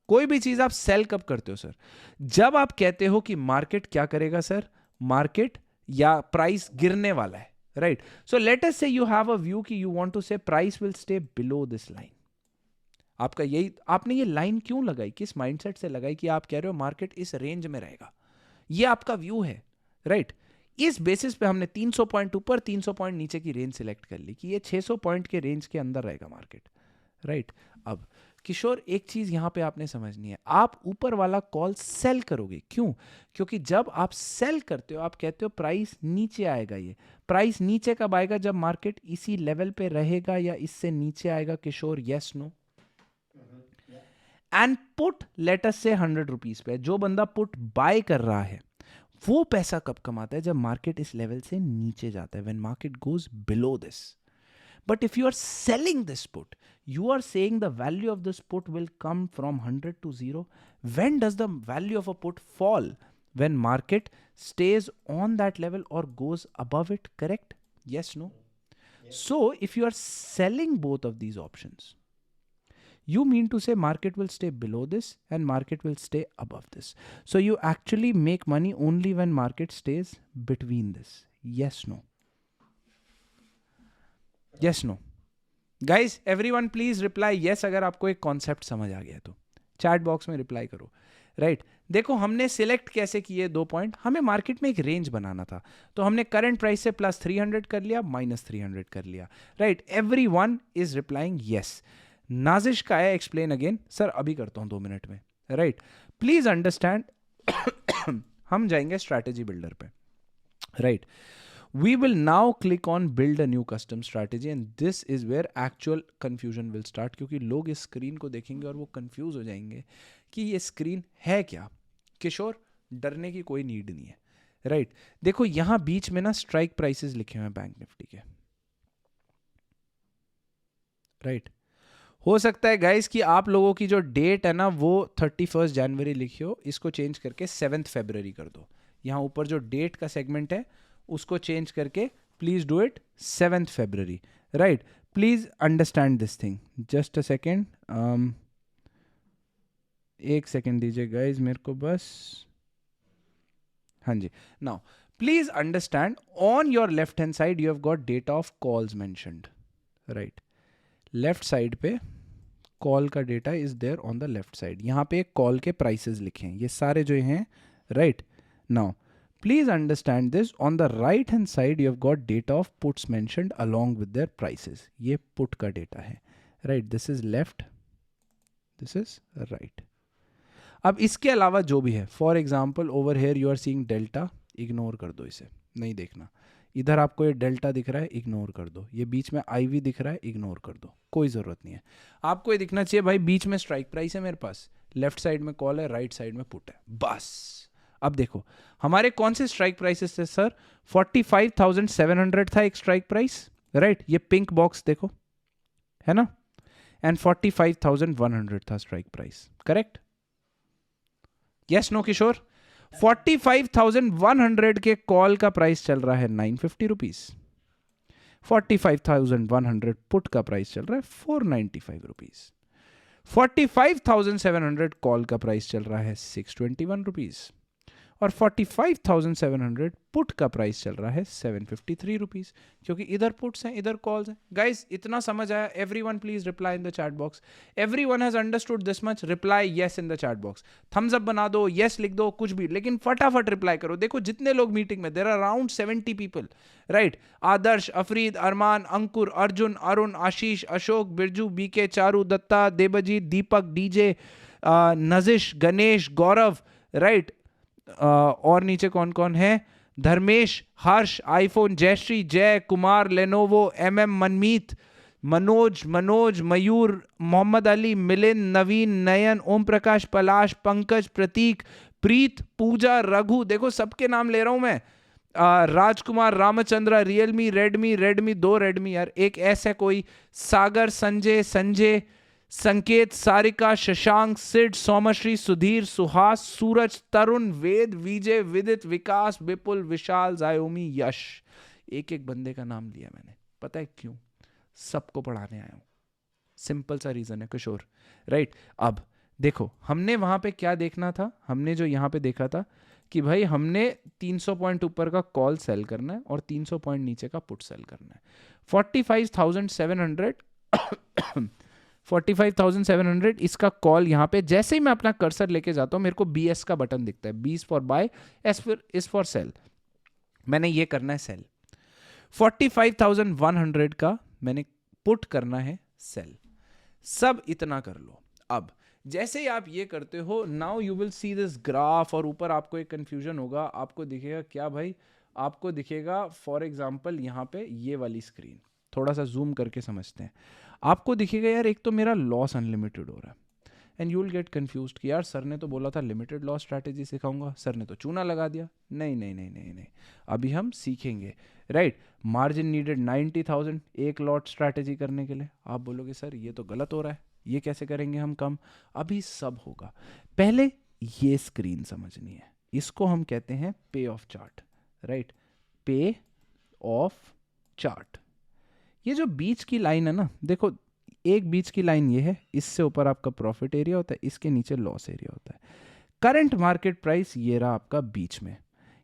कोई भी चीज आप सेल कब करते हो सर? जब आप कहते हो कि मार्केट क्या करेगा सर? मार्केट या प्राइस गिरने वाला है, राइट? सो लेट अस से यू हैव अ व्यू कि यू वांट टू से price will stay below this line. आपका यही, आपने ये लाइन क्यों लगाई, किस माइंडसेट से लगाई कि आप कह रहे हो मार्केट इस रेंज में रहेगा? ये आपका व्यू है, राइट? इस बेसिस पे हमने 300 पॉइंट ऊपर 300 पॉइंट नीचे की रेंज सिलेक्ट कर ली कि ये 600 पॉइंट के रेंज के अंदर रहेगा मार्केट, राइट? अब किशोर एक चीज यहां पे आपने समझनी है, आप ऊपर वाला कॉल सेल करोगे, क्यों? क्योंकि जब आप सेल करते हो, आप कहते हो प्राइस नीचे आएगा। ये प्राइस नीचे कब आएगा? जब मार्केट इसी लेवल पे रहेगा या इससे नीचे आएगा, Kishore, yes no? And put let us say 100 rupees पे, जो बंदा पुट बाय कर रहा है वो पैसा कब कमाता है? जब मार्केट इस लेवल से नीचे जाता है, when market goes below this. But if you are selling this put, you are saying the value of this put will come from 100 to 0. When does the value of a put fall? When market stays on that level or goes above it, correct? Yes, no? Yes. So if you are selling both of these options, you mean to say market will stay below this and market will stay above this. So you actually make money only when market stays between this. Yes, no? Yes, no? Guys everyone please reply yes अगर आपको एक concept समझ आ गया तो chat box में reply करो, right? देखो हमने सिलेक्ट कैसे किए 2 पॉइंट, हमें मार्केट में एक रेंज बनाना था, तो हमने करंट प्राइस से +300 कर लिया, -300 कर लिया, right? Everyone is replying yes. Nazish का है, एक्सप्लेन अगेन। सर अभी करता हूं 2 मिनट में, राइट? प्लीज अंडरस्टैंड हम जाएंगे स्ट्रैटेजी बिल्डर पे, right? We will now click on build a new custom strategy and this is where actual confusion will start, क्योंकि लोग इस स्क्रीन को देखेंगे और वो कंफ्यूज हो जाएंगे कि ये स्क्रीन है क्या। किशोर, डरने की कोई नीड नहीं है, राइट? देखो यहां बीच में ना स्ट्राइक प्राइसेस लिखे हुए हैं बैंक निफ्टी के, राइट? हो सकता है गाइस कि आप लोगों की जो डेट है ना वो 31 जनवरी लिखी हो, इसको चेंज करके 7 फरवरी कर दो। यहाँ ऊपर जो डेट का सेगमेंट है उसको चेंज करके please do it 7 February, right? Please understand this thing. Just a second, एक सेकेंड दीजिए गाइस मेरे को बस। हाँ जी, now please understand, on your left hand side you have got date of calls mentioned, right? Left side पे call का data is there on the left side. यहाँ पे कॉल के प्राइसेस लिखे हैं ये सारे जो हैं, right? Now please understand this, on the right hand side you have got data of puts mentioned along with their prices. ये पुट का डेटा है, right? This is left, this is right. अब इसके अलावा जो भी है, for example over here you are seeing delta, ignore कर दो, इसे नहीं देखना। इधर आपको ये डेल्टा दिख रहा है, इग्नोर कर दो। ये बीच में आईवी दिख रहा है, इग्नोर कर दो, कोई ज़रूरत नहीं है। आपको ये दिखना चाहिए भाई बीच में स्ट्राइक प्राइस है मेरे पास, लेफ्ट साइड में कॉल है, राइट साइड में पुट है, बस। अब देखो हमारे कौन से स्ट्राइक प्राइसेस थे सर? 45,700 था एक स्ट्राइक प्राइस, राइट? ये पिंक बॉक्स देखो, है ना? एंड 45,100 था strike price, correct? Yes no Kishore? 45,100 के कॉल का प्राइस चल रहा है 950 रुपीज, 45,100 पुट का प्राइस चल रहा है 495 रुपीज, 45,700 कॉल का प्राइस चल रहा है 621 रुपीज और 45,700 पुट का प्राइस चल रहा है 753 रुपीज, क्योंकि इधर पुट्स हैं इधर कॉल्स हैं। गाइस इतना समझ आया? Everyone please reply in the chat box. Everyone has understood this much? Reply yes in the chat box, thumbs up बना दो, यस लिख दो, कुछ भी, लेकिन फटाफट रिप्लाई करो। देखो जितने लोग मीटिंग में, there are around 70 people, right? Adarsh, Afrid, Arman, Ankur, Arjun, Arun, Ashish, Ashok, Birju, BK, Charu, Datta, Devjeet, Deepak, DJ, Najish, Ganesh, Gaurav, right? और नीचे कौन कौन है? धर्मेश, हर्ष, आईफोन, जयश्री, जय कुमार, लेनोवो, मनमीत, मनोज, मयूर, मोहम्मद अली, मिलिंद, नवीन, नयन, ओम प्रकाश, पलाश, पंकज, प्रतीक, प्रीत, पूजा, रघु, देखो सबके नाम ले रहा हूं मैं। राजकुमार, रामचंद्र, रियलमी, रेडमी 2 रेडमी यार, एक ऐसा कोई, सागर, संजय, संकेत, सारिका, शशांक, सिड, सोमश्री, सुधीर, सुहास, सूरज, तरुण, वेद, विजय, विदित, विकास, विपुल, विशाल, जायोमी, यश। एक एक बंदे का नाम लिया मैंने, पता है क्यों? सबको पढ़ाने आया हूं, सिंपल सा रीजन है किशोर, राइट? अब देखो हमने वहां पे क्या देखना था, हमने जो यहाँ पे देखा था कि भाई हमने 300 पॉइंट ऊपर का कॉल सेल करना है और 300 पॉइंट नीचे का पुट सेल करना है। 45,700 इसका कॉल यहाँ पे जैसे ही मैं अपना कर्सर लेके जाता हूँ मेरे को BS का बटन दिखता है, B for buy, S for sell. मैंने ये करना है सेल। 45,100 का मैंने पुट करना है सेल। सब इतना कर लो। अब जैसे ही आप ये करते हो, now you will see this graph, और ऊपर आपको एक कंफ्यूजन होगा, आपको दिखेगा क्या भाई? आपको दिखेगा फॉर एग्जांपल यहाँ पे ये वाली स्क्रीन, थोड़ा सा जूम करके समझते हैं। आपको दिखेगा यार एक तो मेरा लॉस अनलिमिटेड हो रहा है, and you will get confused कि यार सर ने तो बोला था लिमिटेड लॉस स्ट्रैटेजी सिखाऊंगा, सर ने तो चूना लगा दिया। नहीं, अभी हम सीखेंगे, राइट? मार्जिन नीडेड 90,000 एक लॉट स्ट्रैटेजी करने के लिए। आप बोलोगे सर ये तो गलत हो रहा है, ये कैसे करेंगे हम कम? अभी सब होगा, पहले ये स्क्रीन समझनी है, इसको हम कहते हैं पे ऑफ चार्ट, राइट? पे ऑफ चार्ट। ये जो बीच की लाइन है ना, देखो एक बीच की लाइन ये है, इससे ऊपर आपका प्रॉफिट एरिया होता है, इसके नीचे लॉस एरिया होता है। करंट मार्केट प्राइस ये रहा आपका बीच में।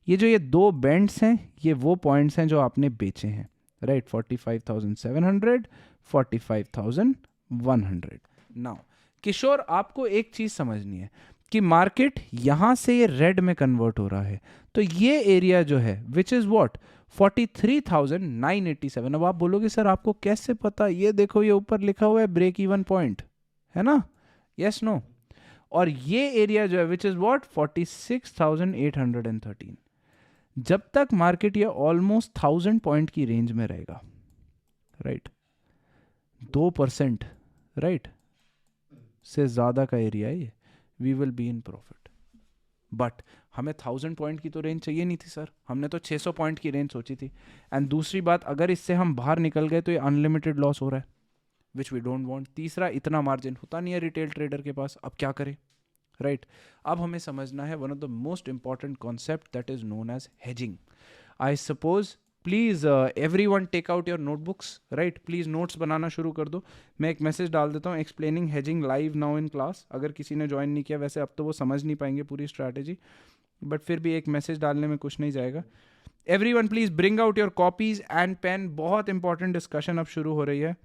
ये जो ये दो बेंड्स हैं, ये वो पॉइंट्स हैं जो आपने बेचे हैं, राइट? 45,700, 45,100। नाउ किशोर आपको एक चीज समझनी है कि मार्केट यहां से ये रेड में कन्वर्ट हो रहा है, तो ये एरिया जो है विच इज व्हाट 43,987। अब आप बोलोगे सर आपको कैसे पता? ये देखो ये ऊपर लिखा हुआ है ब्रेक इवन पॉइंट, है ना? Yes no? और ये एरिया जो है विच इज व्हाट 46,813। जब तक मार्केट ये ऑलमोस्ट 1000 पॉइंट की रेंज में रहेगा, राइट, 2%, राइट, से ज़्यादा का एरिया है ये, we will be in profit. But हमें 1000 पॉइंट की तो रेंज चाहिए नहीं थी सर, हमने तो 600 पॉइंट की रेंज सोची थी. एंड दूसरी बात, अगर इससे हम बाहर निकल गए तो ये अनलिमिटेड लॉस हो रहा है, विच वी डोंट वांट. तीसरा, इतना मार्जिन होता नहीं है रिटेल ट्रेडर के पास, अब क्या करें, राइट. अब हमें समझना है one of the most important concept that is known as hedging. I suppose, please everyone take out your notebooks, right, please notes बनाना शुरू कर दो. मैं एक मैसेज डाल देता हूँ explaining hedging live now in class. अगर किसी ने ज्वाइन नहीं किया, वैसे अब तो वो समझ नहीं पाएंगे पूरी स्ट्रैटेजी, बट फिर भी एक मैसेज डालने में कुछ नहीं जाएगा. Everyone please bring out your copies and pen. बहुत इंपॉर्टेंट डिस्कशन अब शुरू हो रही है.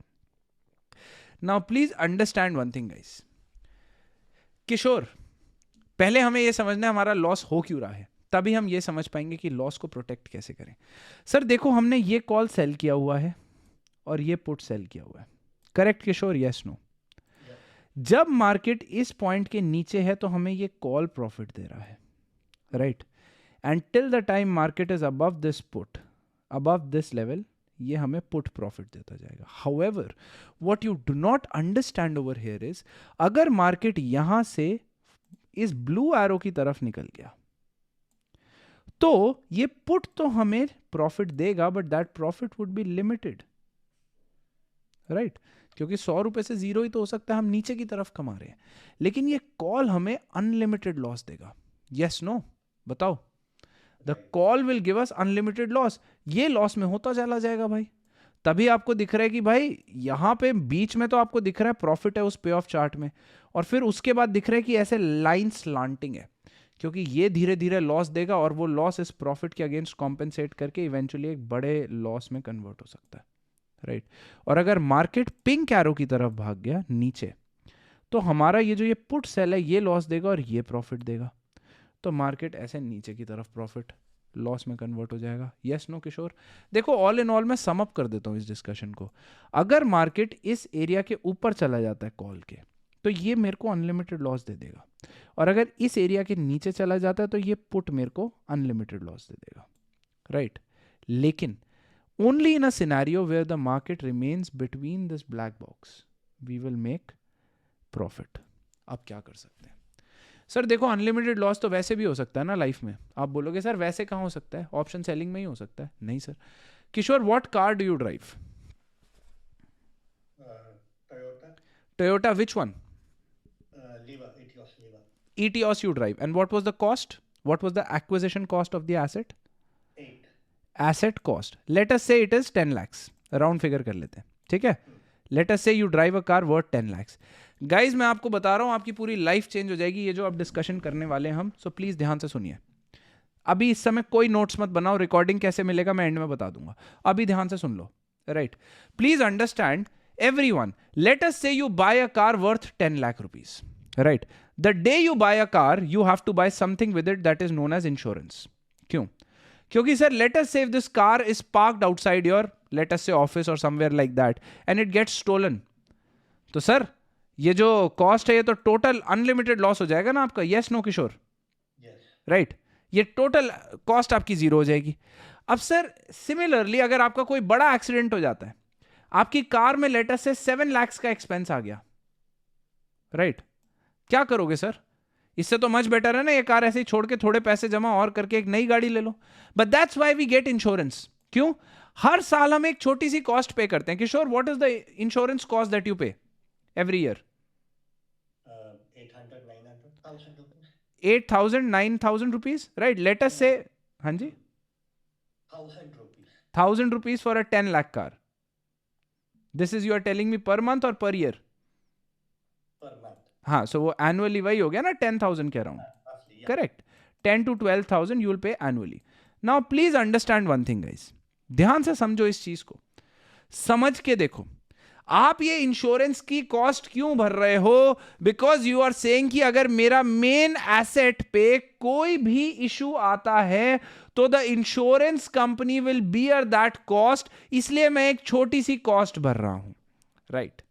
Now please understand one thing guys. Kishore, पहले हमें यह समझना है हमारा लॉस हो क्यों रहा है, तभी हम ये समझ पाएंगे कि लॉस को प्रोटेक्ट कैसे करें. सर देखो, हमने ये कॉल सेल किया हुआ है और ये पुट सेल किया हुआ है, करेक्ट किशोर? Yes no? जब मार्केट इस पॉइंट के नीचे है तो हमें ये कॉल प्रॉफिट दे रहा है, right. And till the time market is above this put, above this level, ये हमें पुट प्रॉफिट देता जाएगा. However, what you do not understand over here is, अगर मार्केट यहां से इस ब्लू एरो की तरफ निकल गया तो ये पुट तो हमें प्रॉफिट देगा, but that profit would be limited, right, क्योंकि 100 रुपए से जीरो ही तो हो सकता है, हम नीचे की तरफ कमा रहे हैं. लेकिन ये कॉल हमें अनलिमिटेड लॉस देगा. Yes no? बताओ. The call will give us unlimited loss. ये लॉस में होता चला जाएगा भाई. तभी आपको दिख रहा है कि भाई यहां पे बीच में तो आपको दिख रहा है प्रॉफिट है उस पे ऑफ चार्ट में, और फिर उसके बाद दिख रहा है कि ऐसे लाइन स्लांटिंग है, क्योंकि ये धीरे धीरे लॉस देगा और वो लॉस इस प्रॉफिट के अगेंस्ट कॉम्पेंसेट करके इवेंचुअली एक बड़े लॉस में कन्वर्ट हो सकता है, राइट. और अगर मार्केट पिंक एरो की तरफ भाग गया नीचे, तो हमारा ये जो ये पुट सेल है ये लॉस देगा और ये प्रॉफिट देगा. तो मार्केट ऐसे नीचे की तरफ प्रॉफिट लॉस में कन्वर्ट हो जाएगा. यस नो किशोर? देखो, ऑल इन ऑल मैं सम अप कर देता हूं इस डिस्कशन को. अगर मार्केट इस एरिया के ऊपर चला जाता है कॉल के, तो ये मेरे को अनलिमिटेड लॉस दे देगा, और अगर इस एरिया के नीचे चला जाता है तो ये पुट मेरे को अनलिमिटेड लॉस दे देगा, राइट. लेकिन only in a scenario where the market remains between this black box we will make profit. अब क्या कर सकते हैं? सर देखो, अनलिमिटेड लॉस तो वैसे भी हो सकता है ना लाइफ में. आप बोलोगे सर वैसे कहाँ हो सकता है, ऑप्शन सेलिंग में ही हो सकता है. नहीं sir. Kishore, what car do you drive? Toyota. Which one? Etios you drive. And what was the cost? What was the acquisition cost of the asset? 8. Asset cost. Let us say it is 10 lakhs. Round figure कर लेते हैं, ठीक है? Let us say you drive a car worth 10 lakhs. Guys, मैं आपको बता रहा हूँ आपकी पूरी लाइफ चेंज हो जाएगी, ये जो अब डिस्कशन करने वाले हैं हम. सो प्लीज ध्यान से सुनिए. अभी इस समय कोई नोट्स मत बनाओ, रिकॉर्डिंग कैसे मिलेगा मैं एंड में बता दूंगा. अभी ध्यान से सुन लो, right. Please understand everyone. Let us say you buy a car worth 10 lakh rupees, right? The day you buy a car, you have to buy something with it that is known as insurance. क्यों? क्योंकि sir, let us say if this car is parked outside your, let us say office or somewhere like that, and it gets stolen, तो sir ये जो cost है ये तो total unlimited loss हो जाएगा ना आपका. यस नो किशोर? राइट. ये टोटल कॉस्ट आपकी जीरो हो जाएगी. अब सर सिमिलरली अगर आपका कोई बड़ा एक्सीडेंट हो जाता है, आपकी कार में लेटर से 7 lakhs का एक्सपेंस आ गया, राइट. क्या करोगे सर? इससे तो मच बेटर है ना ये कार ऐसे ही छोड़ के थोड़े पैसे जमा और करके एक नई गाड़ी ले लो. But that's why we get insurance. क्यों? हर साल हम एक छोटी सी कॉस्ट पे करते हैं. Kishore, what is the insurance cost that you pay every year? 8,000-9,000 rupees, right. Let us say, हाँ जी, 1,000 rupees for a 10 lakh car. This is you are telling me per month or per year? Per month. हाँ, so वो annually वही हो गया ना 10,000 के around. Correct. 10 to 12,000 you will pay annually. Now please understand one thing guys. ध्यान से समझो इस चीज को, समझ के देखो. आप ये इंश्योरेंस की कॉस्ट क्यों भर रहे हो? बिकॉज यू आर सेइंग कि अगर मेरा मेन एसेट पे कोई भी इशू आता है तो the insurance company will bear that cost, इसलिए मैं एक छोटी सी कॉस्ट भर रहा हूं, right.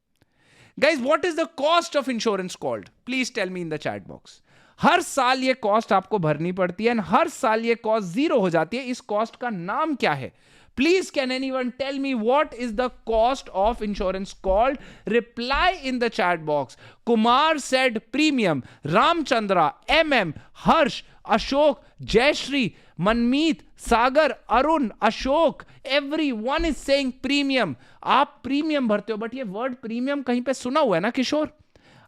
Guys, what is the cost of insurance called? Please tell me in the chat box. हर साल ये कॉस्ट आपको भरनी पड़ती है, एंड हर साल ये कॉस्ट जीरो हो जाती है. इस कॉस्ट का नाम क्या है? Please, can anyone tell me what is the cost of insurance called? Reply in the chat box. Kumar said premium. Ramchandra, MM, Harsh, Ashok, Jayashri, Manmeet, Sagar, Arun, Ashok, everyone is saying premium. आप premium भरते हो, but ये word premium कहीं पे सुना हुआ है ना किशोर?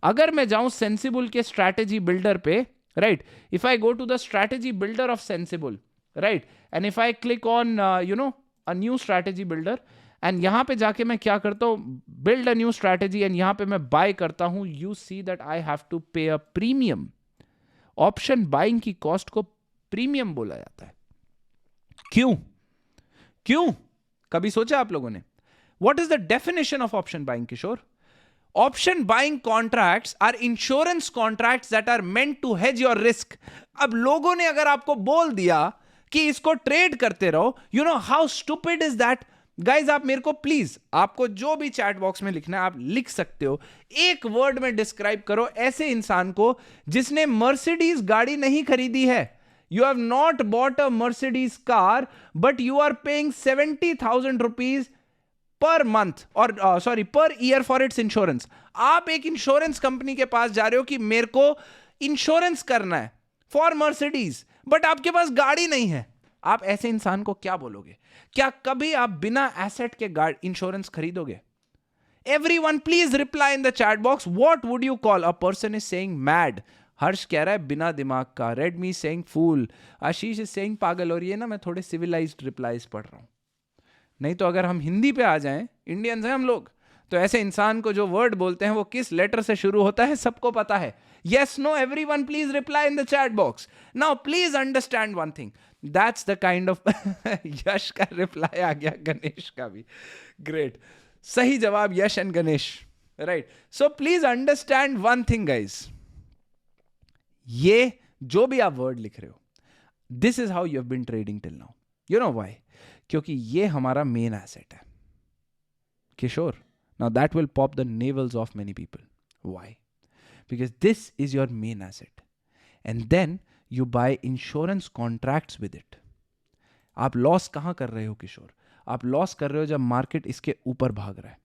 अगर मैं जाऊं सेंसिबल के स्ट्रैटेजी बिल्डर पे, right, if I go to the strategy builder of Sensibull, right, and if I click on a new strategy builder, and यहां पे जाके मैं क्या करता हूं, build a new strategy, and यहां पे मैं buy करता हूं, you see that I have to pay a premium. Option buying की कॉस्ट को प्रीमियम बोला जाता है. क्यों? क्यों? कभी सोचा आप लोगों ने? What is the definition of option buying, Kishore? Option buying contracts are insurance contracts that are meant to hedge your risk. अब लोगों ने अगर आपको बोल दिया कि इसको ट्रेड करते रहो, you know how stupid is that? Guys, आप मेरे को प्लीज, आपको जो भी चैट बॉक्स में लिखना है आप लिख सकते हो. एक वर्ड में डिस्क्राइब करो ऐसे इंसान को जिसने मर्सिडीज गाड़ी नहीं खरीदी है. You have not bought a Mercedes car, but you are paying 70,000 rupees per month, और sorry per year for its insurance. आप एक इंश्योरेंस कंपनी के पास जा रहे हो कि मेरे को इंश्योरेंस करना है फॉर मर्सिडीज, बट आपके पास गाड़ी नहीं है. आप ऐसे इंसान को क्या बोलोगे? क्या कभी आप बिना एसेट के इंश्योरेंस खरीदोगे? Everyone please reply in the chat box. What would you call a person is saying mad. Harsh कह रहा है बिना दिमाग का. Redmi saying fool. Ashish is saying पागल. और ये ना मैं थोड़े सिविलाइज्ड रिप्लाईज पढ़ रहा हूं, नहीं तो अगर हम हिंदी पे आ जाएं, इंडियंस हैं हम लोग, तो ऐसे इंसान को जो वर्ड बोलते हैं वो किस लेटर से शुरू होता है सबको पता है. Yes, no, everyone please reply in the chat box. Now please understand one thing. That's the kind of यश का रिप्लाई आ गया, गणेश का भी. ग्रेट. सही जवाब Yash and Ganesh. Right. So please understand one thing guys. ये जो भी आप वर्ड लिख रहे हो, this is how you have been trading till now. You know why? क्योंकि ये हमारा मेन एसेट है Kishore. Now that will pop the navels of many people. Why? Because this is your main asset. And then you buy insurance contracts with it. आप loss कहाँ कर रहे हो किशोर? आप लॉस कर रहे हो जब मार्केट इसके ऊपर भाग रहा है.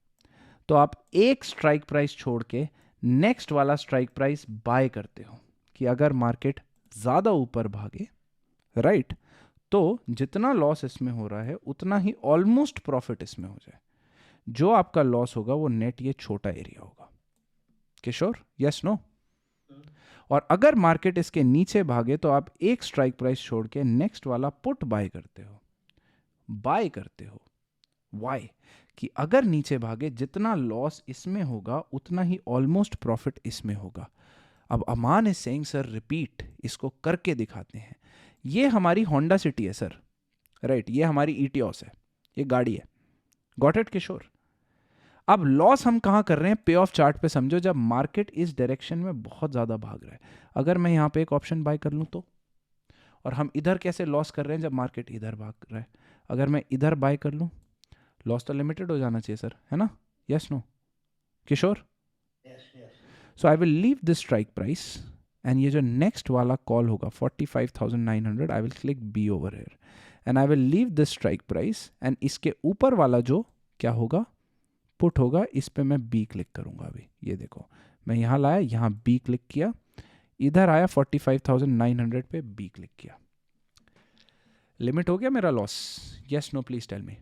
तो आप एक स्ट्राइक प्राइस छोड़ के नेक्स्ट वाला स्ट्राइक प्राइस बाय करते हो कि अगर मार्केट ज़्यादा ऊपर भागे, राइट, तो जितना लॉस इसमें हो रहा है उतना ही ऑलमोस्ट प्रॉफिट इसमें हो जाए. जो आपका लॉस होगा वो नेट ये छोटा एरिया होगा किशोर. Yes no? और अगर मार्केट इसके नीचे भागे तो आप एक स्ट्राइक प्राइस छोड़ के नेक्स्ट वाला पुट बाय करते हो. बाय करते हो वाई? कि अगर नीचे भागे जितना लॉस इसमें होगा उतना ही ऑलमोस्ट प्रॉफिट इसमें होगा. अब अमान इज सेइंग सर रिपीट, इसको करके दिखाते हैं. ये हमारी होंडा सिटी है सर, राइट, ये हमारी ईटियोस है, ये गाड़ी है. गॉट इट किशोर? अब लॉस हम कहाँ कर रहे हैं? पे ऑफ चार्ट पे समझो, जब मार्केट इस डायरेक्शन में बहुत ज़्यादा भाग रहा है. अगर मैं यहाँ पे एक ऑप्शन बाय कर लूँ तो, और हम इधर कैसे लॉस कर रहे हैं जब मार्केट इधर भाग रहा है. अगर मैं इधर बाय कर लूँ, लॉस तो लिमिटेड हो जाना चाहिए सर, है ना? Yes no Kishore? So I will leave this strike price, and ये जो नेक्स्ट वाला कॉल होगा 45,900, I will click be over here and I will leave this strike price, and इसके ऊपर वाला जो क्या होगा, पुट होगा, इस पे मैं बी क्लिक करूंगा. अभी ये देखो, मैं यहाँ लाया, यहाँ बी क्लिक किया, इधर आया 45,900 पे बी क्लिक किया. लिमिट हो गया मेरा loss? Yes no please tell me.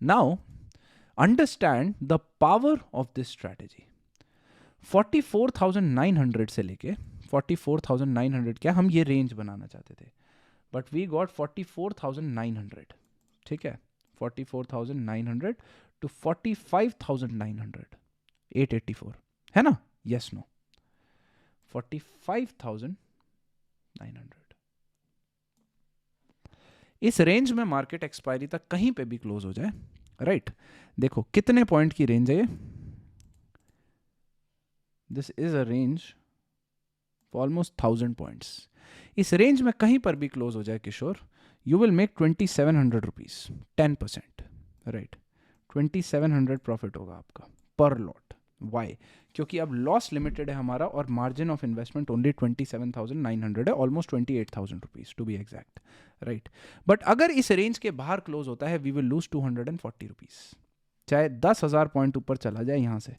Now understand the power of this strategy. 44,900 से लेके 44,900, क्या हम ये रेंज बनाना चाहते थे, बट वी गॉट 44,900. ठीक है, 44,900 टू 45,900, 884 है ना? Yes no? 45,900. इस रेंज में मार्केट एक्सपायरी तक कहीं पे भी क्लोज हो जाए, राइट, देखो कितने पॉइंट की रेंज है ये. This is a range almost 1000 points. इस रेंज में कहीं पर भी क्लोज हो जाए किशोर, you will make 2,700 rupees, 10%, right? 2,700 profit होगा आपका पर लॉट, वाई? क्योंकि अब लॉस लिमिटेड है हमारा और मार्जिन ऑफ इन्वेस्टमेंट ओनली 27,900 है, almost 28,000 rupees to be exact, right? But अगर इस रेंज के बाहर क्लोज होता है वी विल लूज 240 रुपीज। चाहे 10,000 पॉइंट ऊपर चला जाए यहाँ से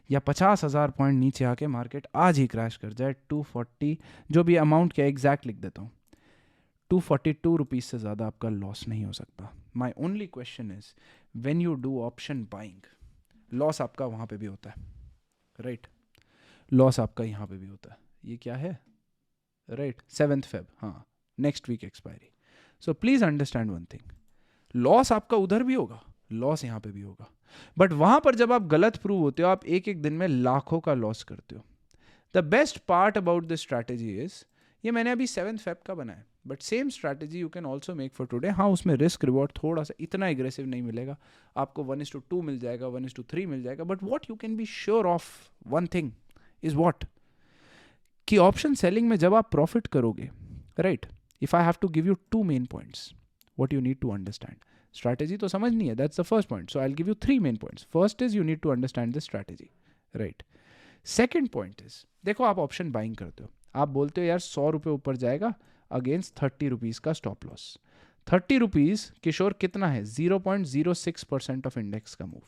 या 50,000 पॉइंट नीचे आके मार्केट आज ही क्रैश कर जाए, 240 जो भी अमाउंट क्या एग्जैक्ट लिख देता हूँ, 242 रुपीज से ज़्यादा आपका लॉस नहीं हो सकता। माई only question is when you do option buying, loss आपका वहाँ पे भी होता है, राइट? लॉस आपका यहाँ पे भी होता है। ये क्या है, राइट? 7 Feb, हाँ, next week expiry. So please understand one thing, loss आपका उधर भी होगा, लॉस यहाँ पे भी होगा, बट वहां पर जब आप गलत प्रूव होते हो आप एक एक दिन में लाखों का लॉस करते हो। The best part about this strategy is, ये मैंने अभी 7 Feb का बनाया, but same strategy you can also make for today. हाँ, उसमें रिस्क रिवॉर्ड थोड़ा सा इतना एग्रेसिव नहीं मिलेगा आपको, 1:2 मिल जाएगा, 1:3 मिल जाएगा, but what you can be sure of one thing is what, कि ऑप्शन सेलिंग में जब आप प्रॉफिट करोगे, right, if I have to give you 2 main points what you need to understand. Strategy तो समझनी है, that's the first point. So I'll give you 3 main points. First is you need to understand the strategy, right? Second point is, देखो आप option buying करते हो, आप बोलते हो यार 100 रुपये ऊपर जाएगा अगेंस्ट 30 रुपीज़ का स्टॉप लॉस। 30 रुपीज़ किशोर कितना है, 0.06% ऑफ इंडेक्स का मूव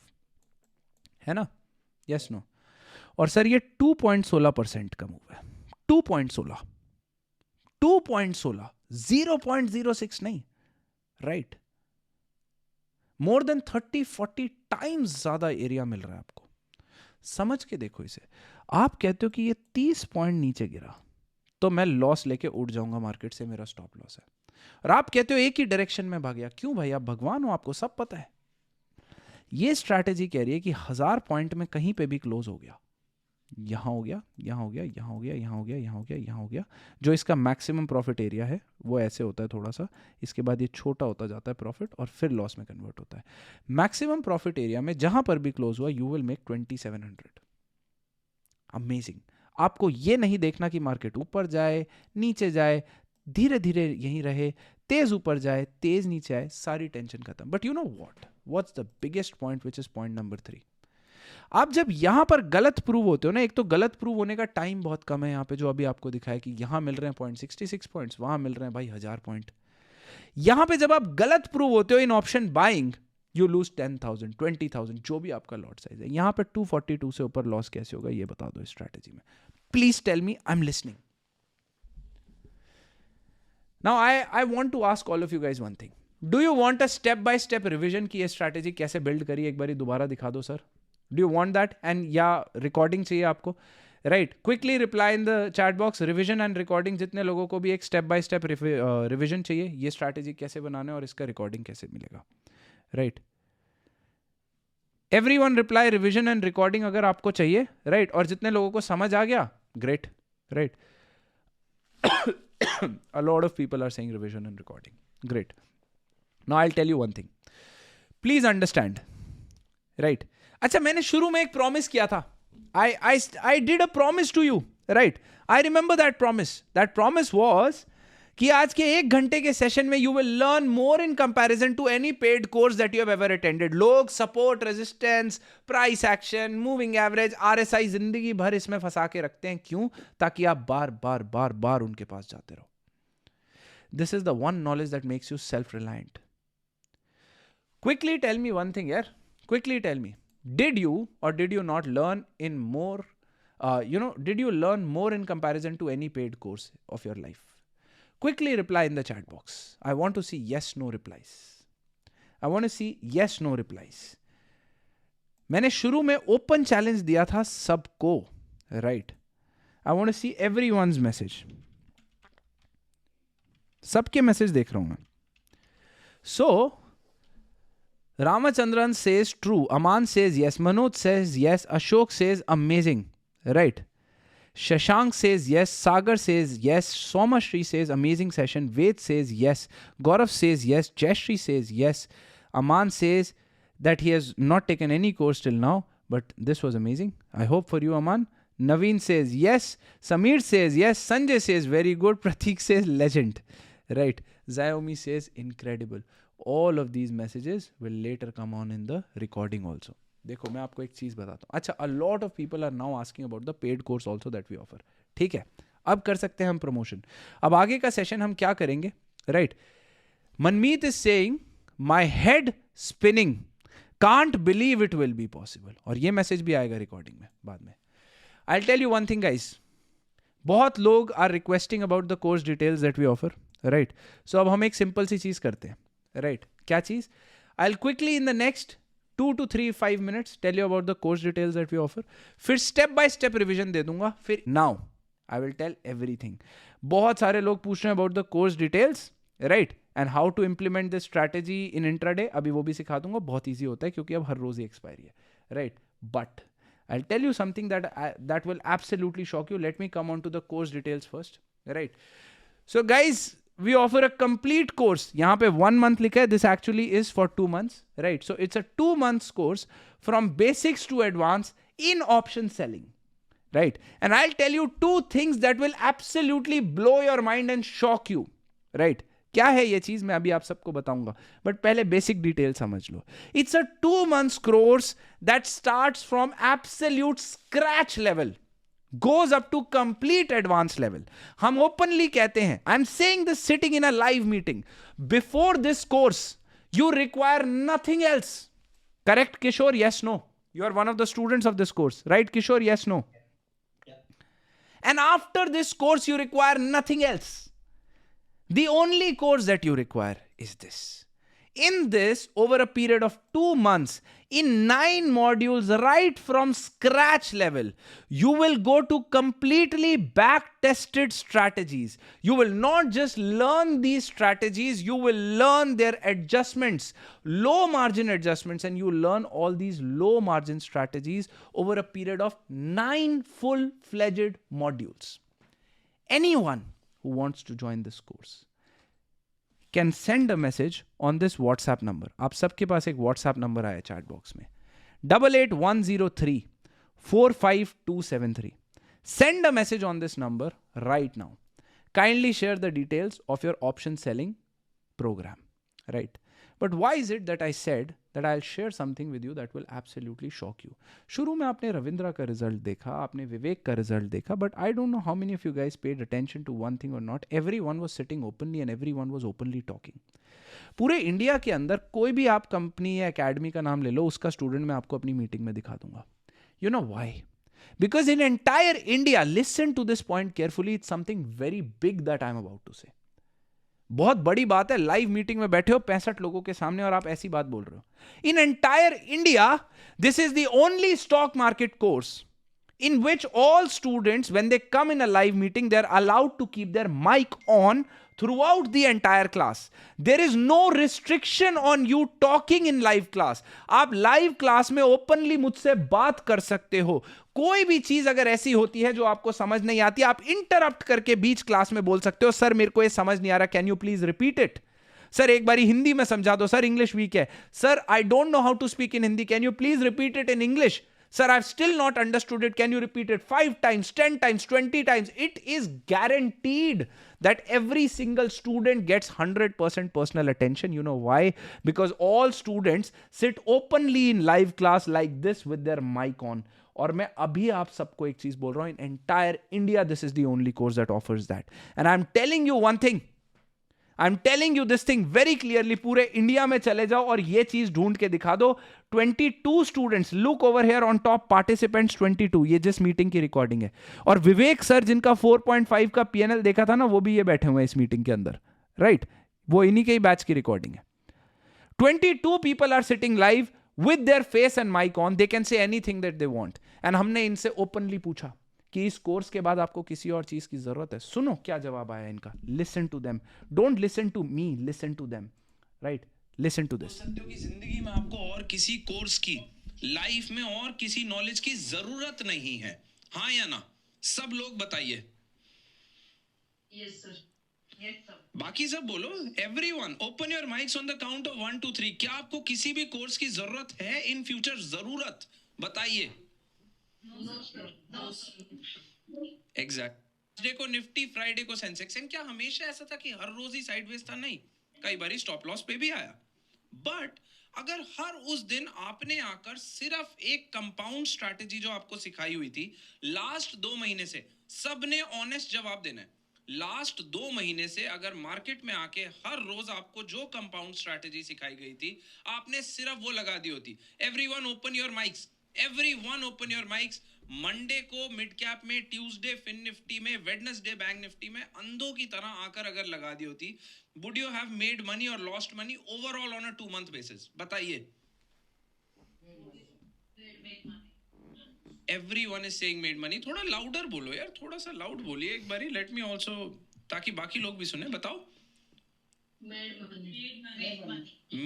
है ना, यस नो? और सर ये 2.16% का मूव है, 2.16, 0.06 नहीं, राइट? मोर देन 30-40 टाइम्स ज्यादा एरिया मिल रहा है आपको। समझ के देखो इसे। आप कहते हो कि ये 30 पॉइंट नीचे गिरा तो मैं लॉस लेके उठ जाऊंगा मार्केट से, मेरा स्टॉप लॉस है, और आप कहते हो एक ही डायरेक्शन में भाग गया। क्यों भाई, आप भगवान हो, आपको सब पता है। ये स्ट्रैटेजी कह रही है कि 1000 पॉइंट में कहीं पे भी क्लोज हो गया, यहाँ हो गया, यहाँ हो गया, यहाँ हो गया, यहाँ हो गया, यहाँ हो गया, यहाँ हो गया, जो इसका मैक्सिमम प्रॉफिट एरिया है वो ऐसे होता है थोड़ा सा, इसके बाद ये छोटा होता जाता है प्रॉफिट और फिर लॉस में कन्वर्ट होता है। मैक्सिमम प्रॉफिट एरिया में जहां पर भी क्लोज हुआ यू विल मेक 2700। अमेजिंग। आपको ये नहीं देखना कि मार्केट ऊपर जाए नीचे जाए, धीरे धीरे यहीं रहे, तेज ऊपर जाए तेज नीचे आए, सारी टेंशन खत्म। But you know what's the biggest point, which is point number 3। आप जब यहां पर गलत प्रूव होते हो ना, एक तो गलत प्रूव होने का टाइम बहुत कम है यहाँ पे, जो अभी आपको दिखाया कि यहां मिल रहे हैं 0.66 पॉइंट्स, वहां मिल रहे हैं भाई 1000 पॉइंट। यहां पे जब आप गलत प्रूव होते हो इन ऑप्शन बाइंग, यू लूज 10,000 20,000 जो भी आपका लॉट साइज है। यहां पे 242 से ऊपर लॉस कैसे होगा ये बता दो इस स्ट्रैटेजी में, please tell me, I am listening. Now I want to ask all of you guys one thing, do you want a step by step revision की ये स्ट्रैटेजी कैसे बिल्ड करी, एक बार दोबारा दिखा दो sir. Do you want that? And या recording चाहिए आपको, right? Quickly reply in the chat box, revision and recording. जितने लोगों को भी एक स्टेप बाय स्टेप रिविजन चाहिए, ये स्ट्रैटेजी कैसे बनाना है और इसका रिकॉर्डिंग कैसे मिलेगा, right? Everyone reply revision and recording अगर आपको चाहिए, राइट? और जितने लोगों को समझ आ गया, great, right? A lot of people are saying revision and recording. Great. Now I'll tell you one thing. Please understand. Right? अच्छा, मैंने शुरू में एक प्रॉमिस किया था. I did a promise to you. Right? I remember that promise. That promise was कि आज के 1 घंटे के सेशन में you will learn more in comparison to any paid course that you have ever attended. लोग support, resistance, price action, moving average, RSI जिंदगी भर इसमें फंसा के रखते हैं. क्यों? ताकि आप बार बार उनके पास जाते रहो. This is the one knowledge that makes you self-reliant. Quickly tell me one thing here. Quickly tell me. Did you or did you not learn in more, did you learn more in comparison to any paid course of your life? Quickly reply in the chat box. I want to see yes, no replies. I want to see yes, no replies. मैंने शुरू में open challenge दिया था सबको, right? I want to see everyone's message. सबके message देख रहा हूं मैं. So, Ramachandran says true. Aman says yes. Manoj says yes. Ashok says amazing. Right? Shashank says yes. Sagar says yes. Somashri says amazing session. Ved says yes. Gaurav says yes. Jayashri says yes. Aman says that he has not taken any course till now, but this was amazing. I hope for you, Aman. Naveen says yes. Samir says yes. Sanjay says very good. Pratik says legend. Right? Xiaomi says incredible. All of these messages will later come on in the recording also. देखो मैं आपको एक चीज़ बताता हूँ. अच्छा, a lot of people are now asking about the paid course also that we offer. ठीक है, अब कर सकते हैं हम प्रमोशन. अब आगे का सेशन हम क्या करेंगे, right? Manmeet is saying my head spinning, can't believe it will be possible. और ये मैसेज भी आएगा रिकॉर्डिंग में बाद में. I tell you one thing guys, बहुत लोग are requesting about the course details that we offer, right? So अब हम एक सिंपल सी चीज करते हैं, राइट? क्या चीज? I will quickly in the next 2 to 5 minutes tell you about the course details that we offer. फिर स्टेप बाय स्टेप रिविजन दे दूंगा. फिर now I will tell everything. बहुत सारे लोग पूछ रहे हैं about the course details, right? And how to implement this strategy in intraday. अभी वो भी सिखा दूंगा. बहुत ईजी होता है क्योंकि अब हर रोज ही एक्सपायरी है, right? But I'll tell you something that will absolutely shock you. Let me come on to the course details first, right? So guys, we offer a complete course. यहाँ पे 1 month लिखा है. This actually is for 2 months, right? So it's a 2 months course from basics to advanced in option selling, right? And I'll tell you 2 things that will absolutely blow your mind and shock you, right? क्या है ये चीज, मैं अभी आप सबको बताऊंगा, but पहले बेसिक डिटेल समझ लो. It's a 2 months course that starts from absolute scratch level, goes up to complete advanced level. हम openly कहते हैं, I'm saying this sitting in a live meeting. Before this course, you require nothing else. Correct, Kishore? Yes, no? You are one of the students of this course, right, Kishore? Yes, no? And after this course, you require nothing else. The only course that you require is this. In this, over a period of 2 months, in 9 modules, right from scratch level, you will go to completely back-tested strategies. You will not just learn these strategies, you will learn their adjustments, low margin adjustments, and you learn all these low margin strategies over a period of 9 full-fledged modules. Anyone who wants to join this course can send a message on this WhatsApp number. आप सबके पास एक WhatsApp number आया chat box में, 88103 45273. Send a message on this number right now. Kindly share the details of your option selling program, right? But why is it that I said that I'll share something with you that will absolutely shock you? शुरू में आपने रविंद्रा का result देखा, आपने विवेक का result देखा, but I don't know how many of you guys paid attention to one thing or not. Everyone was sitting openly and everyone was openly talking. पूरे India के अंदर कोई भी आप कंपनी या एकेडमी का नाम ले लो, उसका स्टूडेंट मैं आपको अपनी मीटिंग में दिखा दूंगा. You know why? Because in entire India, listen to this point carefully, it's something very big that I'm about to say. बहुत बड़ी बात है, लाइव मीटिंग में बैठे हो 65 लोगों के सामने और आप ऐसी बात बोल रहे हो. In entire India, this is the only stock market course in which all students, when they come in a live meeting, they're allowed to keep their mic on throughout the entire class. There is no restriction on you talking in live class. आप live class में openly मुझसे बात कर सकते हो. कोई भी चीज अगर ऐसी होती है जो आपको समझ नहीं आती, आप इंटरप्ट करके बीच क्लास में बोल सकते हो, सर मेरे को ये समझ नहीं आ रहा, can you please repeat it. Sir एक बारी हिंदी में समझा दो, सर इंग्लिश वीक है, sir I don't know how to speak in Hindi, can you please repeat it in English. Sir, I've still not understood it. Can you repeat it 5 times, 10 times, 20 times? It is guaranteed that every single student gets 100% personal attention. You know why? Because all students sit openly in live class like this with their mic on. और मैं अभी आप सबको एक चीज बोल रहा हूं, in entire India, this is the only course that offers that. And I'm telling you one thing. I'm telling you this thing very clearly. पूरे इंडिया में चले जाओ और ये चीज ढूंढ के दिखा दो. 22 students, look over here on top, participants 22. ये जिस मीटिंग की रिकॉर्डिंग है. और विवेक सर जिनका 4.5 का पीएनएल देखा था ना, वो भी ये बैठे हुए हैं इस मीटिंग के अंदर, राइट? वो इन्हीं के ही बैच की रिकॉर्डिंग है. 22 people are sitting live with their face and mic on. They can say anything that they want. And हमने इनसे ओपनली पूछा कि इस कोर्स के बाद आपको किसी और चीज की जरूरत है, सुनो क्या जवाब आया इनका. Listen to them, don't listen to me, listen to them, right? Listen to this. सकते हो कि जिंदगी में आपको और किसी कोर्स की, लाइफ में और किसी नॉलेज की जरूरत नहीं है. हाँ या ना? सब लोग बताइए. Yes sir, yes sir. बाकी सब बोलो. Everyone open your mics on the count of 1 2 3. क्या आपको किसी भी कोर्स की जरूरत है इन फ्यूचर? जरूरत बताइए. एग्जैक्ट. डे को निफ्टी, फ्राइडे को सेंसेक्स. क्या हमेशा ऐसा था कि हर रोज ही साइडवेज था? नहीं, कई बार स्टॉप लॉस पे भी आया. बट अगर हर उस दिन आपने आकर सिर्फ एक कंपाउंड स्ट्रैटेजी जो आपको सिखाई हुई थी लास्ट 2 महीने से, सबने ऑनेस्ट जवाब देना है। लास्ट 2 महीने से अगर मार्केट में आके हर रोज आपको जो कंपाउंड स्ट्रैटेजी सिखाई गई थी आपने सिर्फ वो लगा दी होती। Everyone open your mics, everyone open your mics. Monday को मिड कैप में, ट्यूसडे फिन निफ्टी में, वेडनेसडे बैंक निफ्टी में अंधों की तरह आकर अगर लगा दी होती, would you have made money और lost money overall on a 2 month basis? बताइए। Everyone is saying made money. थोड़ा लाउडर बोलो यार, थोड़ा सा लाउड बोलिए एक बारी, लेट मी ऑल्सो, ताकि बाकी लोग भी सुने। बताओ।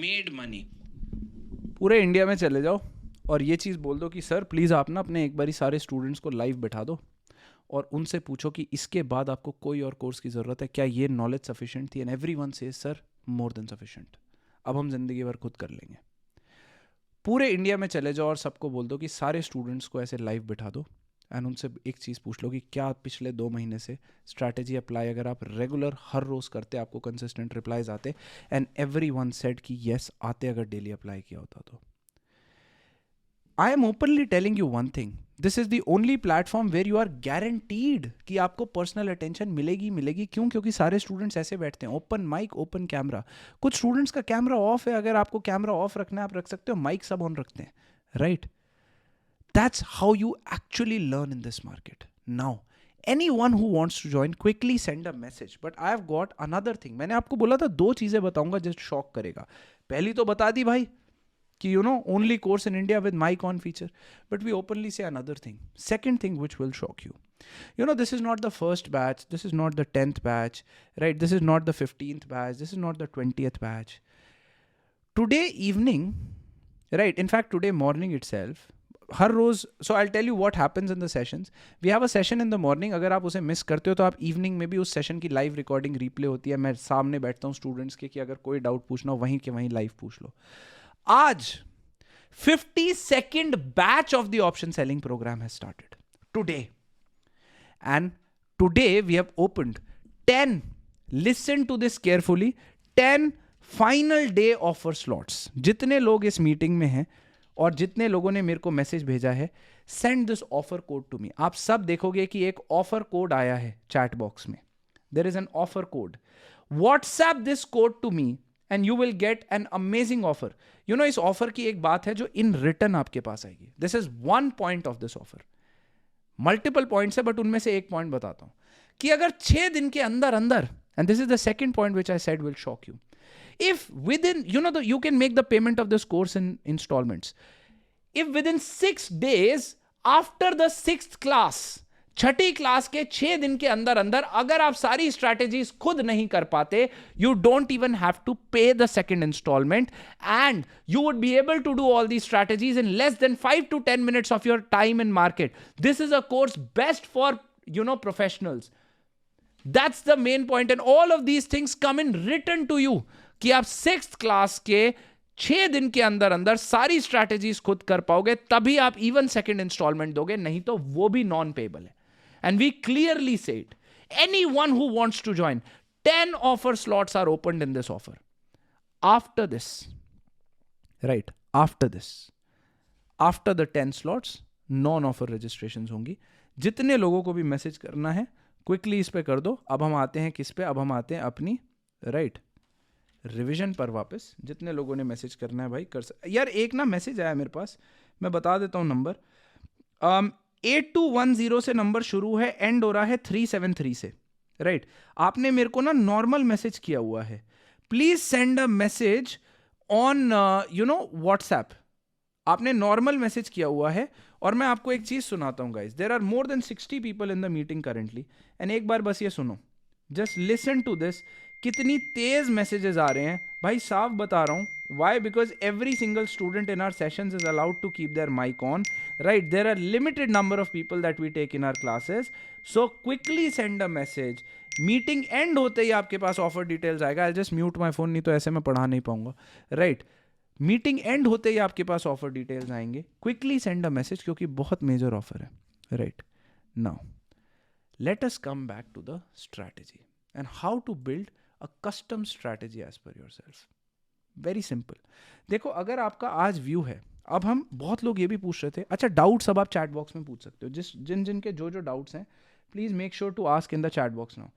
Made money. पूरे इंडिया में चले जाओ और ये चीज़ बोल दो कि सर प्लीज़ आप ना अपने एक बारी सारे स्टूडेंट्स को लाइव बैठा दो और उनसे पूछो कि इसके बाद आपको कोई और कोर्स की ज़रूरत है क्या, ये नॉलेज सफिशिएंट थी? And everyone says sir more than sufficient, अब हम ज़िंदगी भर खुद कर लेंगे। पूरे इंडिया में चले जाओ और सबको बोल दो कि सारे स्टूडेंट्स को ऐसे लाइव बिठा दो एंड उनसे एक चीज़ पूछ लो कि क्या पिछले 2 महीने से स्ट्रैटेजी अप्लाई अगर आप रेगुलर हर रोज़ करते आपको कंसिस्टेंट रिप्लाईज आते? एंड एवरीवन सेड कि येस आते अगर डेली अप्लाई किया होता तो। I am openly telling you one thing. This is the only platform where you are guaranteed कि आपको पर्सनल अटेंशन मिलेगी। क्यों? क्योंकि सारे स्टूडेंट्स ऐसे बैठते हैं, ओपन माइक ओपन कैमरा। कुछ स्टूडेंट्स का कैमरा ऑफ है, अगर आपको कैमरा ऑफ रखना है आप रख सकते हो, माइक सब ऑन रखते हैं, right? That's how you actually learn in this market. Now, anyone who wants to join, quickly send a message. But I have got another thing. मैंने आपको बोला था 2 चीज़ें बताऊंगा जस्ट शॉक करेगा। पहली तो बता दी भाई कि only course in India with mic on feature, but we openly say another thing. Second thing which will shock you. This is not the first batch, this is not the 10th batch, right? This is not the 15th batch, this is not the 20th batch. Today evening, right? In fact, today morning itself, her rose, so I'll tell you what happens in the sessions. We have a session in the morning. अगर आप उसे miss करते हो तो आप evening में भी उस सेशन की लाइव रिकॉर्डिंग रिप्ले होती है। मैं सामने बैठता हूँ स्टूडेंट्स के कि अगर कोई डाउट पूछना हो वहीं के वहीं लाइव पूछ लो। आज 52nd batch of the option selling program has started today, and today we have opened 10, listen to this carefully, 10 final day offer slots. जितने लोग इस मीटिंग में हैं और जितने लोगों ने मेरे को मैसेज भेजा है, send this offer code to me. आप सब देखोगे कि एक ऑफर कोड आया है चैट बॉक्स में, there is an offer code. WhatsApp this code to me and you will get an amazing offer. इस ऑफर की एक बात है जो इन रिटर्न आपके पास आएगी. This is one point of this offer. Multiple points है बट उनमें से एक पॉइंट बताता हूं कि अगर 6 दिन के अंदर अंदर, and this is the second point which I said will shock you, if within, you can make the payment of this course in installments. If within 6 days after the 6th class, 6ठी class के 6 दिन के अंदर अंदर अगर आप सारी strategies खुद नहीं कर पाते, you don't even have to pay the second installment and you would be able to do all these strategies in less than 5 to 10 minutes of your time in market. This is a course best for professionals. That's the main point, and all of these things come in written to you कि आप 6th class के 6 दिन के अंदर अंदर सारी strategies खुद कर पाओगे, तभी आप इवन सेकंड इंस्टॉलमेंट दोगे, नहीं तो वो भी नॉन पेबल है. And we clearly say it. Anyone who wants to join, 10 offer slots are opened in this offer. After this, right, after this, after the 10 slots, non-offer registrations होंगी. जितने लोगों को भी मैसेज करना है, क्विकली इस पे कर दो. अब हम आते हैं किस पे? अब हम आते हैं अपनी राइट रिवीजन पर वापस. जितने लोगों ने मैसेज करना है भाई कर यार, एक ना मैसेज आया मेरे पास, मैं बता देता हूँ नंबर. 8210 से नंबर शुरू है, एंड हो रहा है 373 से, राइट. आपने मेरे को ना नॉर्मल मैसेज किया हुआ है. Please send a message on WhatsApp. आपने नॉर्मल मैसेज किया हुआ है. और मैं आपको एक चीज सुनाता हूँ guys. There are more than 60 people in the meeting currently, and एक बार बस ये सुनो, जस्ट लिसन टू दिस. कितनी तेज मैसेजेस आ रहे हैं भाई, साफ बता रहा हूँ. Why? Because every single student in our sessions is allowed to keep their mic on, right? There are limited number of people that we take in our classes, so quickly send a message. Meeting and होते ही आपके पास offer details आएगा. I'll just mute my phone, नहीं तो ऐसे मैं पढ़ा नहीं पाऊंगा, राइट. मीटिंग एंड होते ही आपके पास ऑफर डिटेल्स आएंगे. क्विकली सेंड अ मैसेज, क्योंकि बहुत मेजर ऑफर है, right. Now let us come back to the strategy and how to build a custom strategy as per yourself. Very simple. देखो अगर आपका आज व्यू है, अब हम बहुत लोग ये भी पूछ रहे थे, अच्छा डाउट्स अब आप चैट बॉक्स में पूछ सकते हो, जिन जिनके जो डाउट्स हैं please make sure to ask in the chat box now.